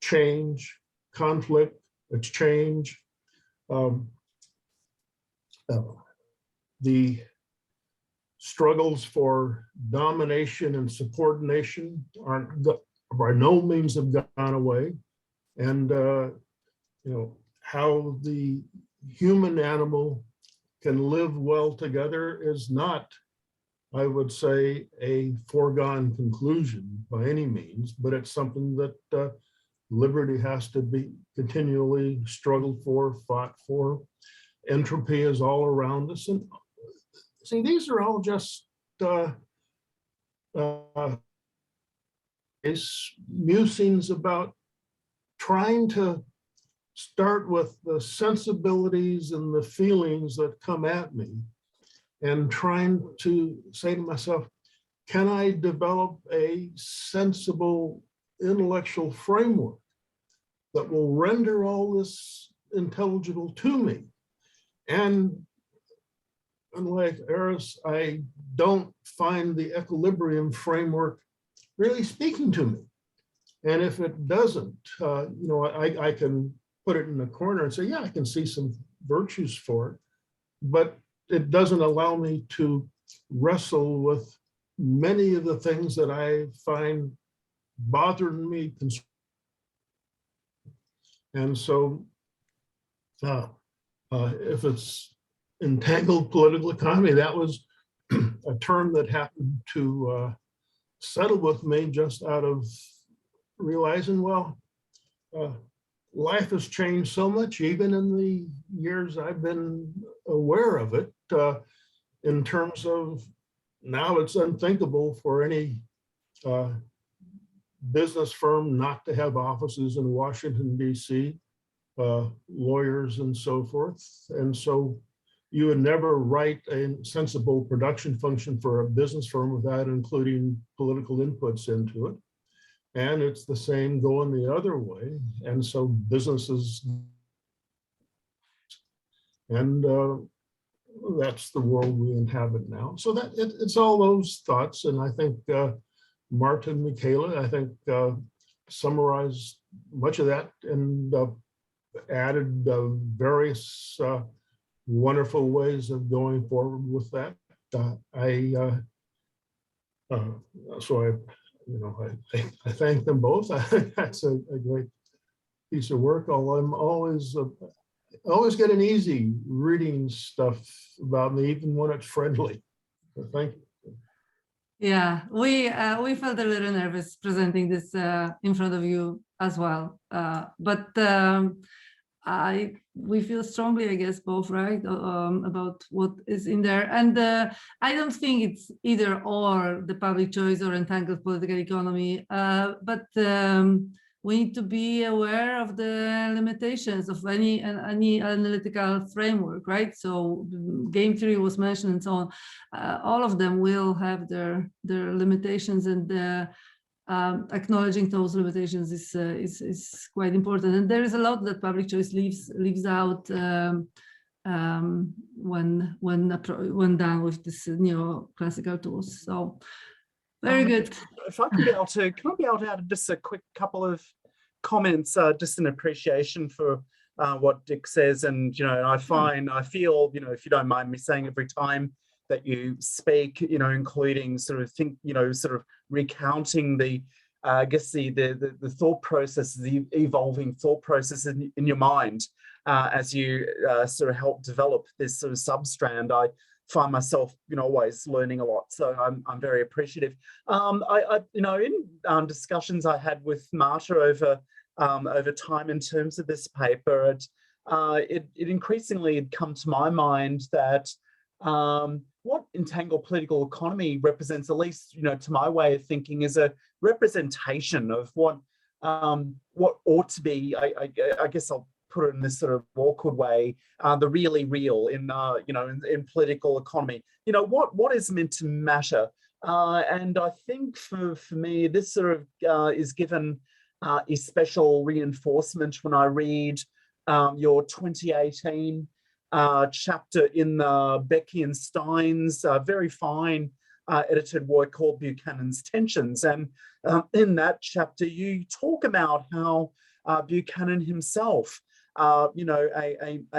change, conflict, exchange, the struggles for domination and subordination by no means have gone away. And you know, how the human animal can live well together is not, I would say, a foregone conclusion by any means, but it's something that liberty has to be continually struggled for, fought for. Entropy is all around us. And see, these are all just musings about trying to start with the sensibilities and the feelings that come at me and trying to say to myself, can I develop a sensible intellectual framework that will render all this intelligible to me? And unlike Eris, I don't find the equilibrium framework really speaking to me. And if it doesn't, you know, I can put it in a corner and say, yeah, I can see some virtues for it, but it doesn't allow me to wrestle with many of the things that I find bothering me. And so if it's entangled political economy, that was a term that happened to settle with me just out of realizing, well, life has changed so much, even in the years I've been aware of it, in terms of now it's unthinkable for any business firm not to have offices in Washington, D.C., lawyers and so forth. And so you would never write a sensible production function for a business firm without including political inputs into it. And it's the same going the other way. And so businesses, and that's the world we inhabit now. So that it's all those thoughts. And I think Marta and Mikayla, I think summarized much of that and added various wonderful ways of going forward with that. I thank them both. I think that's a great piece of work. Although I'm always getting easy reading stuff about me, even when it's friendly. So thank you. Yeah, we felt a little nervous presenting this in front of you as well, but we feel strongly, I guess, both, right, about what is in there. And I don't think it's either or, the public choice or entangled political economy, but we need to be aware of the limitations of any analytical framework, right? So game theory was mentioned and so on. All of them will have their limitations, and acknowledging those limitations is quite important. And there is a lot that public choice leaves out when done with this neoclassical tools. So very good. If I can be able to, can I be able to add just a quick couple of comments, just an appreciation for what Dick says, and I feel, if you don't mind me saying, every time that you speak, including sort of sort of recounting the I guess the thought process, the evolving thought process in your mind as you sort of help develop this sort of substrand. I find myself, always learning a lot. So I'm very appreciative. In discussions I had with Marta over time in terms of this paper, it increasingly had come to my mind that what entangled political economy represents, at least to my way of thinking, is a representation of what ought to be. I guess I'll put it in this sort of awkward way, the really real in in political economy. What is meant to matter, and I think for me this sort of is given a special reinforcement when I read your 2018 chapter in Becky and Stein's very fine edited work called Buchanan's Tensions. And in that chapter, you talk about how Buchanan himself, a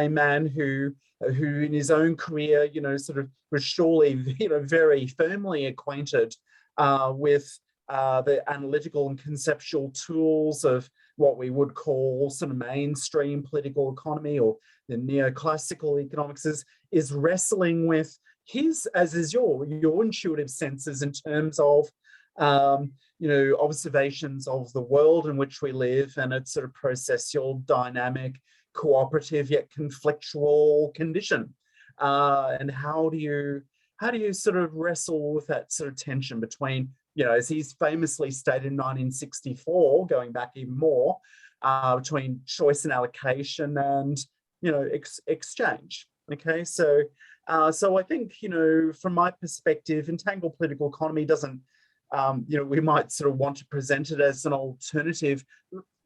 man who in his own career, sort of was surely, very firmly acquainted with the analytical and conceptual tools of what we would call sort of mainstream political economy, or the neoclassical economics, is wrestling with his, as is your intuitive senses in terms of observations of the world in which we live, and its sort of processual, dynamic, cooperative yet conflictual condition. And how do you sort of wrestle with that sort of tension between, as he's famously stated in 1964, going back even more, between choice and allocation and exchange. Okay, so I think from my perspective, entangled political economy doesn't, we might sort of want to present it as an alternative,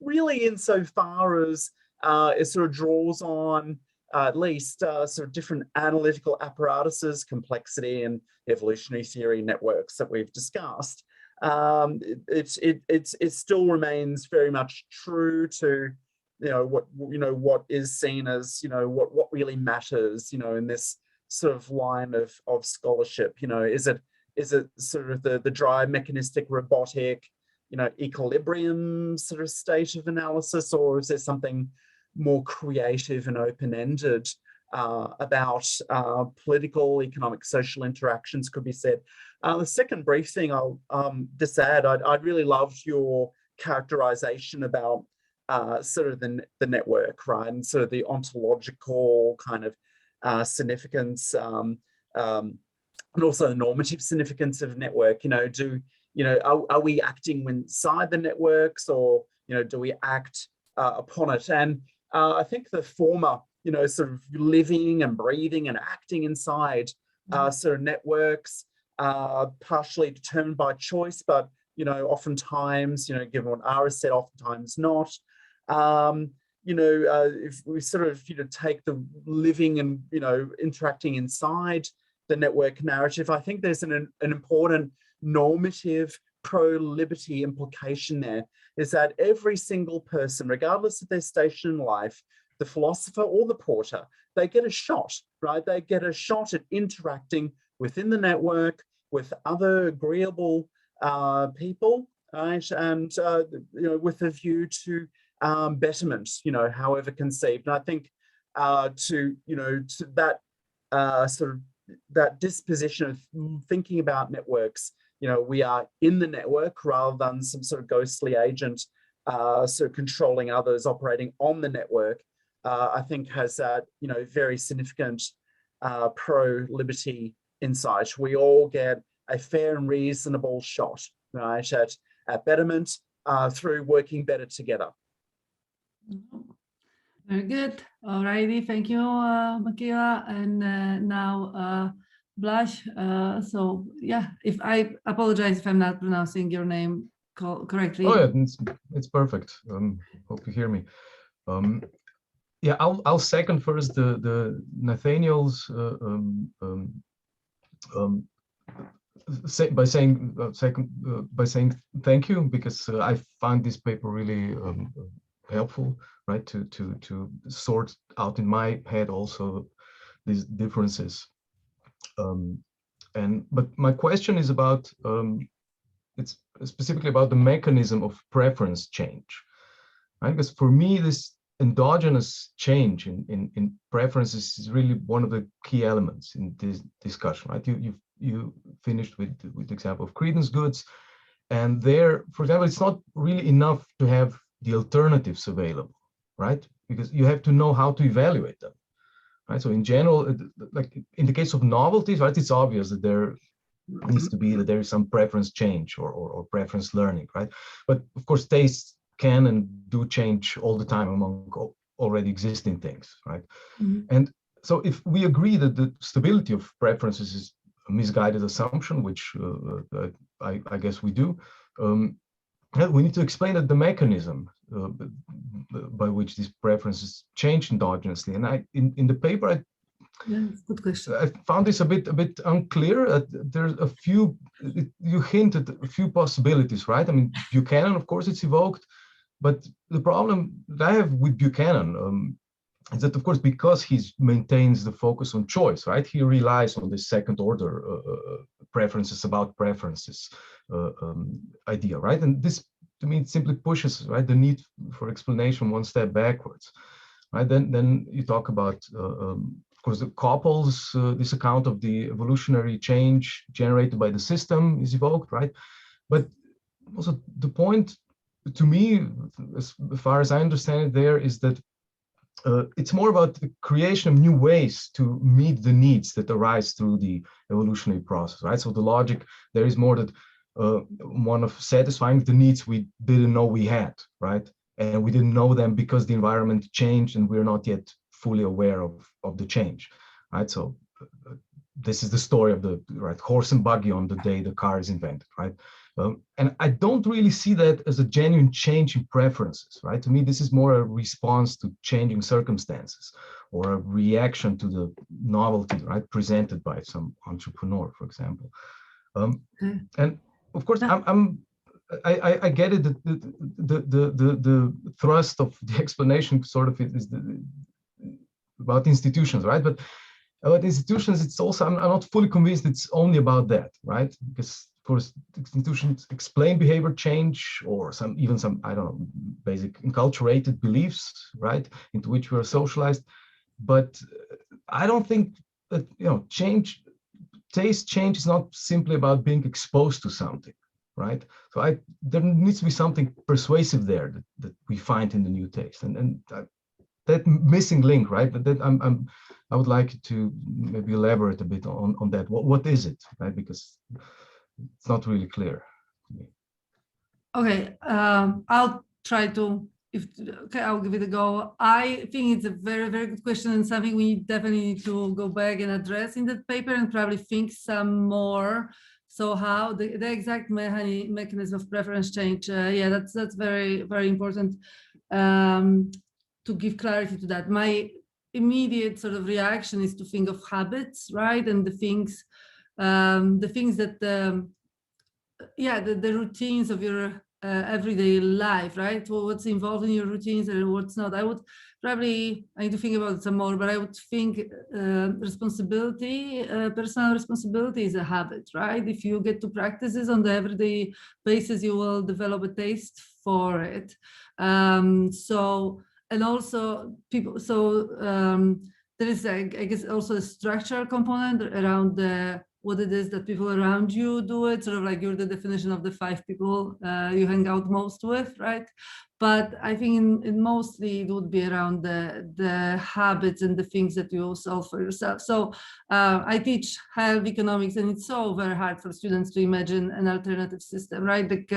really insofar as it sort of draws on at least sort of different analytical apparatuses, complexity, and evolutionary theory networks that we've discussed. It still remains very much true to what is seen as what really matters in this sort of line of scholarship. Is it sort of the dry, mechanistic, robotic equilibrium sort of state of analysis, or is there something more creative and open-ended about political, economic, social interactions, could be said. The second brief thing I'll just add, I'd really loved your characterization about sort of the network, right, and sort of the ontological kind of significance, and also the normative significance of network. Are we acting inside the networks, or do we act upon it? And I think the former, sort of living and breathing and acting inside sort of networks, partially determined by choice, but oftentimes, given what Ara said, oftentimes not. If we sort of take the living and interacting inside the network narrative, I think there's an important normative pro-liberty implication there, is that every single person, regardless of their station in life, the philosopher or the porter, they get a shot, right? They get a shot at interacting within the network with other agreeable people, right? And with a view to betterment, however conceived. And I think to that sort of that disposition of thinking about networks, we are in the network rather than some sort of ghostly agent sort of controlling others, operating on the network, I think has that, very significant pro-liberty insight. We all get a fair and reasonable shot, right, at betterment through working better together. Very good. All righty. Thank you, Mikayla. And now, Blaž. So yeah, if I apologize if I'm not pronouncing your name correctly. Oh yeah, it's perfect. Hope you hear me. Yeah, I'll second first the Nathaniel's by saying thank you, because I find this paper really helpful, right? To sort out in my head also these differences. But my question is about it's specifically about the mechanism of preference change, right? Because for me, this endogenous change in preferences is really one of the key elements in this discussion, right? You finished with the example of credence goods, and there, for example, it's not really enough to have the alternatives available, right? Because you have to know how to evaluate them, right? So in general, like in the case of novelties, right, it's obvious that there needs to be that there is some preference change or preference learning, right? But of course, tastes can and do change all the time among already existing things, right? And so if we agree that the stability of preferences is a misguided assumption, which I guess we do, we need to explain that the mechanism by which these preferences change endogenously. And in the paper, good question. I found this a bit unclear. There's a few, you hinted a few possibilities, right? I mean, Buchanan, of course, it's evoked, but the problem that I have with Buchanan is that, of course, because he maintains the focus on choice, right? He relies on this second order preferences about preferences idea, right? And this, to me, it simply pushes, right, the need for explanation one step backwards, right? Then you talk about, of course, the couples, this account of the evolutionary change generated by the system is evoked, right? But also the point to me, as far as I understand it there, is that it's more about the creation of new ways to meet the needs that arise through the evolutionary process, right? So the logic there is more that one of satisfying the needs we didn't know we had, right? And we didn't know them because the environment changed and we're not yet fully aware of the change, right? So this is the story of the horse and buggy on the day the car is invented, right? And I don't really see that as a genuine change in preferences, right? To me, this is more a response to changing circumstances or a reaction to the novelty, right, presented by some entrepreneur, for example. And of course, I get it. The thrust of the explanation sort of is about institutions, right? But about institutions, it's also I'm not fully convinced it's only about that, right? Because of course, institutions explain behavior change or even some, I don't know, basic enculturated beliefs, right, into which we are socialized. But I don't think that, taste change is not simply about being exposed to something, right? So there needs to be something persuasive there that we find in the new taste, and that missing link, right? That I would like to maybe elaborate a bit on that. What is it, right? Because it's not really clear to me. Okay, I'll try to, I'll give it a go. I think it's a very, very good question and something we definitely need to go back and address in that paper and probably think some more. So how the exact mechanism of preference change, yeah, that's very, very important to give clarity to that. My immediate sort of reaction is to think of habits, right? And the things that, the routines of your everyday life, right? Well, what's involved in your routines and what's not. I need to think about it some more, but I would think responsibility, personal responsibility is a habit, right? If you get to practices on the everyday basis, you will develop a taste for it. And also people, there is, I guess, also a structural component around what it is that people around you do it, sort of like you're the definition of the 5 people you hang out most with, right? But I think mostly it would be around the habits and the things that you solve for yourself. So I teach health economics, and it's so very hard for students to imagine an alternative system, right? Like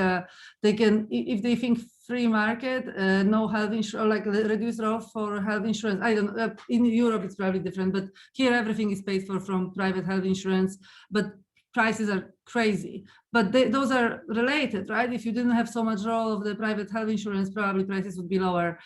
they can, if they think free market, no health insurance, like reduced role for health insurance. I don't know, in Europe it's probably different, but here everything is paid for from private health insurance, but prices are crazy. But those are related, right? If you didn't have so much role of the private health insurance, probably prices would be lower.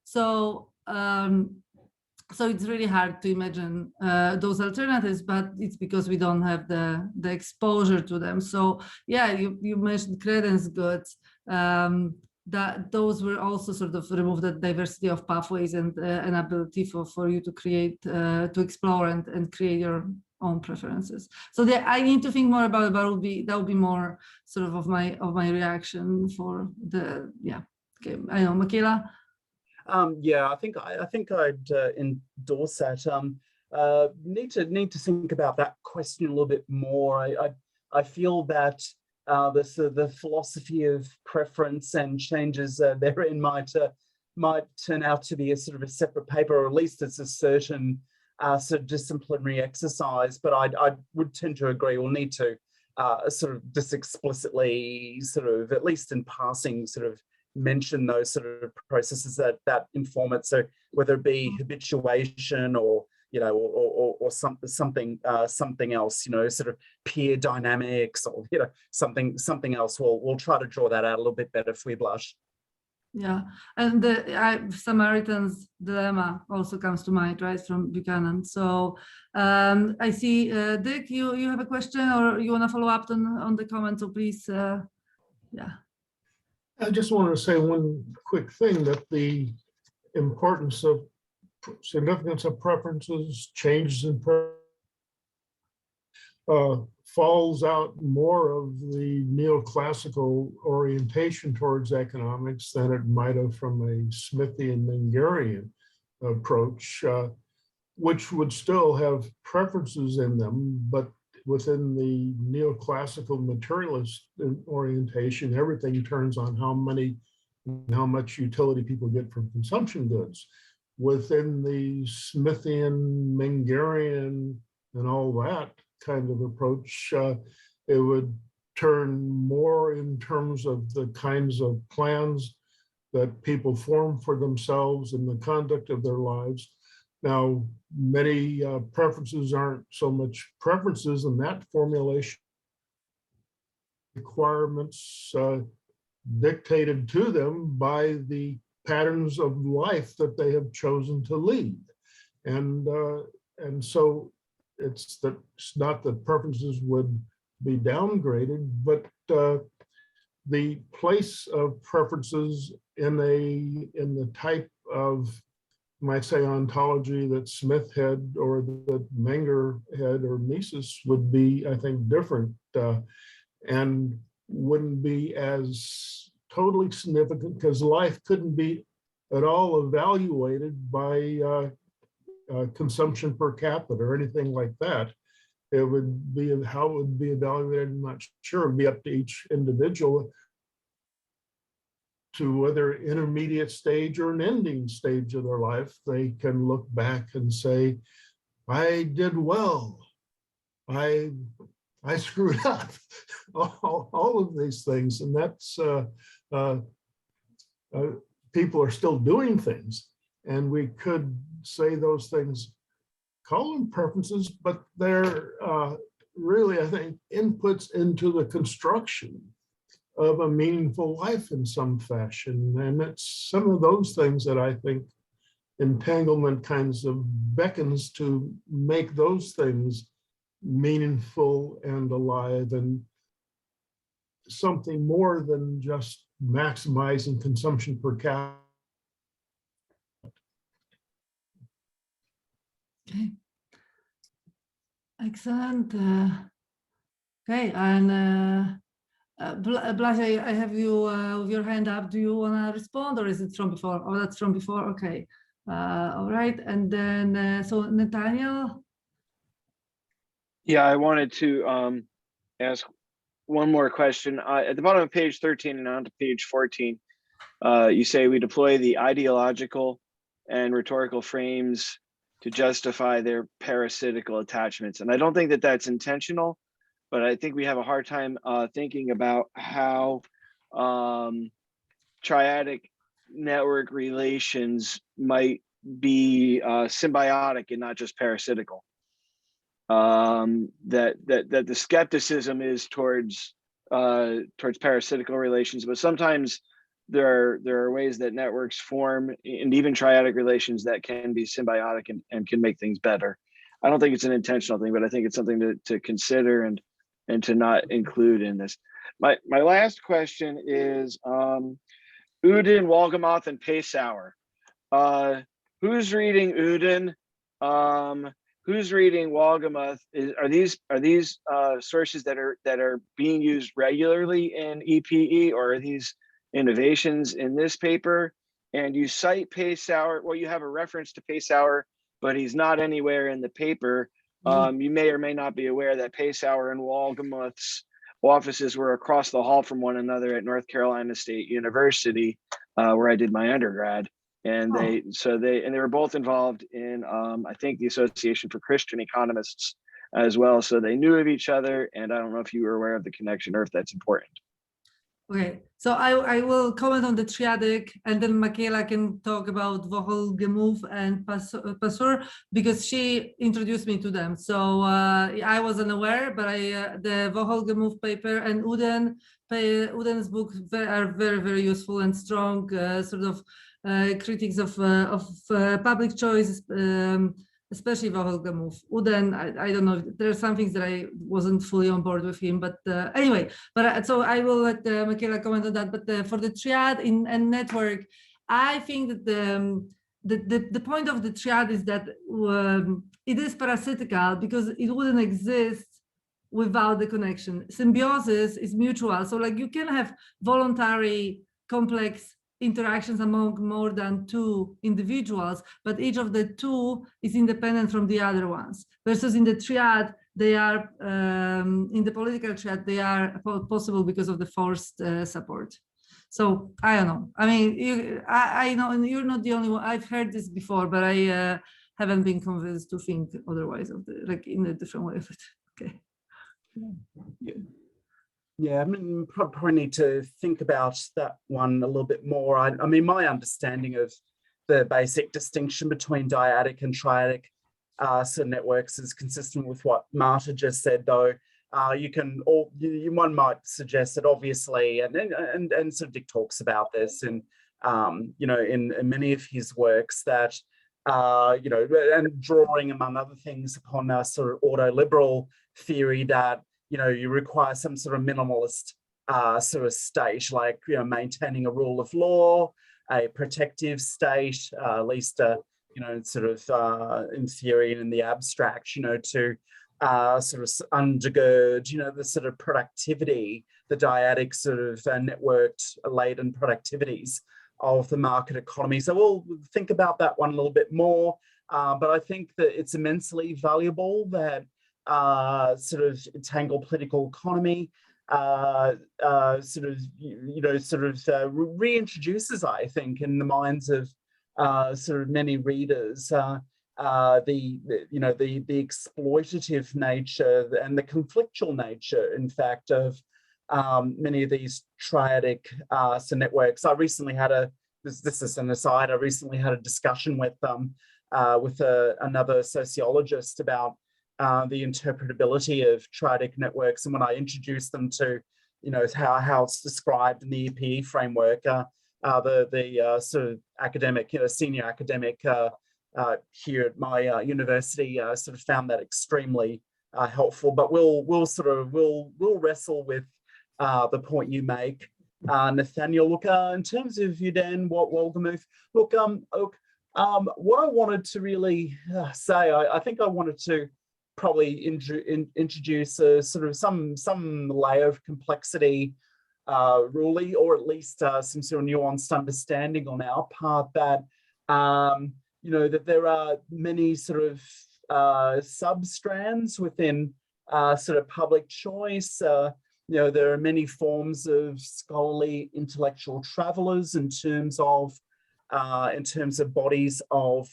So so it's really hard to imagine those alternatives, but it's because we don't have the exposure to them. So yeah, you mentioned credence goods. That those will also sort of remove the diversity of pathways and an ability for you to create, to explore and create your own preferences. So I need to think more about it, but that would be more sort of my reaction for the, yeah. Okay, I know, Mikayla. Yeah, I think I'd endorse that. Need to think about that question a little bit more. I feel that the philosophy of preference and changes therein might turn out to be a sort of a separate paper, or at least it's a certain sort of disciplinary exercise. But I would tend to agree we'll need to sort of just explicitly, sort of, at least in passing, sort of mention those sort of processes that inform it. So whether it be habituation or, you know, or something else, you know, sort of peer dynamics, or, you know, something else. We'll try to draw that out a little bit better if we blush. Yeah, and the Samaritan's dilemma also comes to mind, right, from Buchanan. So I see, Dick, you have a question, or you want to follow up on the comment? So please, yeah. I just want to say one quick thing, that the importance of significance of preferences, changes in falls out more of the neoclassical orientation towards economics than it might have from a Smithian Mengerian approach, which would still have preferences in them, but within the neoclassical materialist orientation, everything turns on how much utility people get from consumption goods. Within the Smithian, Mengerian, and all that kind of approach, it would turn more in terms of the kinds of plans that people form for themselves and the conduct of their lives. Now, many preferences aren't so much preferences in that formulation. Requirements dictated to them by the patterns of life that they have chosen to lead. And so it's not that preferences would be downgraded, but the place of preferences in the type of, you might say, ontology that Smith had, or that Menger had, or Mises would be, I think, different, and wouldn't be as totally significant, because life couldn't be at all evaluated by consumption per capita or anything like that. It would be, how it would be evaluated, I'm not sure. It would be up to each individual to whether intermediate stage or an ending stage of their life, they can look back and say, I did well, I screwed up, all of these things. And that's, people are still doing things, and we could say those things, call them preferences, but they're really, I think, inputs into the construction of a meaningful life in some fashion. And it's some of those things that I think entanglement kinds of beckons to make those things meaningful and alive, and something more than just maximizing consumption per capita. Okay. Excellent. Okay, and Blasiej, I have you with your hand up. Do you want to respond, or is it from before? Oh, that's from before. Okay. All right. And then, so Nathaniel. Yeah, I wanted to ask one more question. At the bottom of page 13 and on to page 14, you say we deploy the ideological and rhetorical frames to justify their parasitical attachments. And I don't think that that's intentional, but I think we have a hard time thinking about how triadic network relations might be symbiotic and not just parasitical. That the skepticism is towards parasitical relations, but sometimes there are ways that networks form, and even triadic relations, that can be symbiotic and can make things better. I don't think it's an intentional thing, but I think it's something to consider and to not include in this. My last question is Uden, Wolgamoth, and Paysauer. Who's reading Uden? Who's reading Wolgamoth? Are these sources that are being used regularly in EPE, or are these innovations in this paper? And you cite Paysauer. Well, you have a reference to Paysauer, but he's not anywhere in the paper. You may or may not be aware that Paysauer and Wolgamoth's offices were across the hall from one another at North Carolina State University, where I did my undergrad. And they were both involved in, I think, the Association for Christian Economists as well. So they knew of each other. And I don't know if you were aware of the connection or if that's important. Okay, so I will comment on the triadic, and then Mikayla can talk about Wohlgemuth and Passeur, because she introduced me to them. So I wasn't aware, but the Wohlgemuth paper and Uden's book are very, very useful and strong sort of critics of public choice, especially Wohlgemuth. Uden, I don't know, there are some things that I wasn't fully on board with him, but anyway, so I will let Mikayla comment on that. But for the triad and network, I think that the point of the triad is that it is parasitical because it wouldn't exist without the connection. Symbiosis is mutual. So like you can have voluntary complex interactions among more than two individuals, but each of the two is independent from the other ones. Versus in the triad, they are, in the political triad, they are possible because of the forced support. So I don't know. I mean, I know, and you're not the only one. I've heard this before, but I haven't been convinced to think otherwise of like in a different way of it. Okay. Yeah, I mean, probably need to think about that one a little bit more. I mean, my understanding of the basic distinction between dyadic and triadic networks is consistent with what Marta just said, though. One might suggest that obviously, and sort of Dick talks about this in many of his works, that and drawing among other things upon a sort of auto-liberal theory that you require some sort of minimalist sort of state, like maintaining a rule of law, a protective state, at least sort of in theory and in the abstract, to sort of undergird, the sort of productivity, the dyadic sort of networked laden productivities of the market economy. So we'll think about that one a little bit more, but I think that it's immensely valuable that sort of entangled political economy reintroduces, I think, in the minds of sort of many readers, the exploitative nature and the conflictual nature, in fact, of many of these triadic networks. I recently had this is an aside, I recently had a discussion with another sociologist about the interpretability of triadic networks, and when I introduced them to, how it's described in the EPE framework, the sort of academic, senior academic here at my university sort of found that extremely helpful. But we'll wrestle with the point you make, Nathaniel. Look, in terms of Uden, Wolgamuth, look, what I wanted to really say, I think I wanted to probably introduce sort of some layer of complexity, really, or at least some sort of nuanced understanding on our part that that there are many sort of sub-strands within sort of public choice. There are many forms of scholarly intellectual travelers in terms of bodies of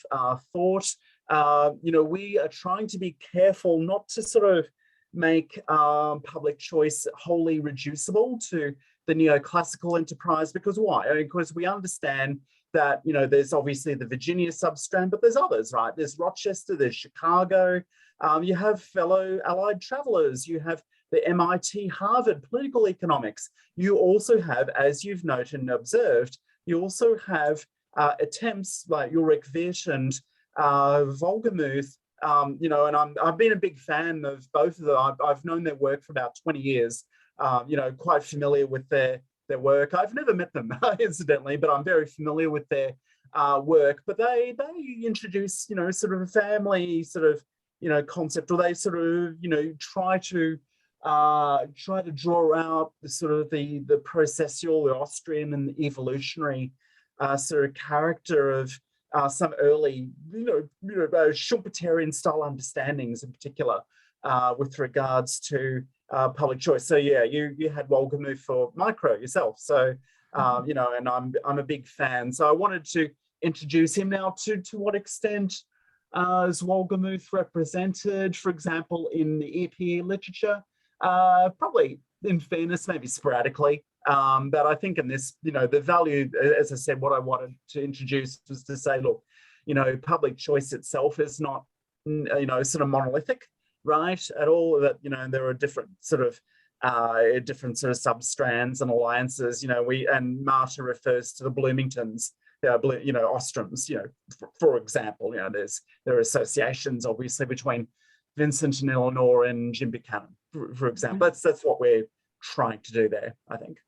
thought. We are trying to be careful not to sort of make public choice wholly reducible to the neoclassical enterprise. Because why? Because we understand that, there's obviously the Virginia substrand, but there's others, right? There's Rochester, there's Chicago. You have fellow allied travelers. You have the MIT, Harvard political economics. You also have, as you've noted and observed, you also have attempts like Ulrich Witt and Wohlgemuth, you know, and I've been a big fan of both of them. I've known their work for about 20 years, you know, quite familiar with their work. I've never met them, incidentally, but I'm very familiar with their work. But they introduce, you know, sort of a family sort of, you know, concept, or they sort of, you know, try to draw out the sort of the processual, the Austrian and the evolutionary sort of character of some early, you know, Schumpeterian style understandings in particular with regards to public choice. So yeah, you had Wohlgemuth for micro yourself. So you know, and I'm a big fan. So I wanted to introduce him now. To what extent is Wohlgemuth represented, for example, in the EPE literature? Probably, in fairness, maybe sporadically. But I think in this, you know, the value, as I said, what I wanted to introduce was to say, look, you know, public choice itself is not, you know, sort of monolithic, right, at all. That, you know, there are different sort of substrands and alliances. You know, and Marta refers to the Bloomingtons, you know, Ostroms. You know, for example, you know, there are associations obviously between Vincent and Eleanor and Jim Buchanan, for example. That's what we're trying to do there, I think.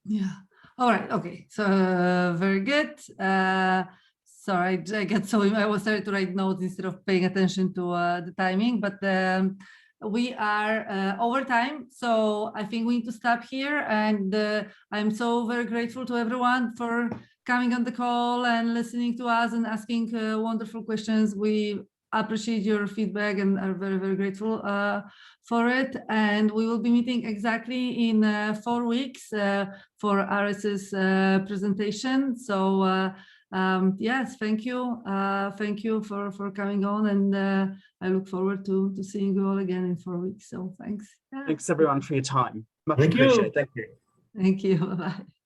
Yeah. All right. Okay. So very good. Sorry, I get so I was starting to write notes instead of paying attention to the timing, but we are over time. So I think we need to stop here. And I'm so very grateful to everyone for coming on the call and listening to us and asking wonderful questions. We appreciate your feedback and are very, very grateful for it. And we will be meeting exactly in 4 weeks for RS's presentation. So yes, thank you. Thank you for coming on, and I look forward to seeing you all again in 4 weeks. So thanks. Thanks everyone for your time. Much Thank you. appreciated. Thank you. Thank you. Bye.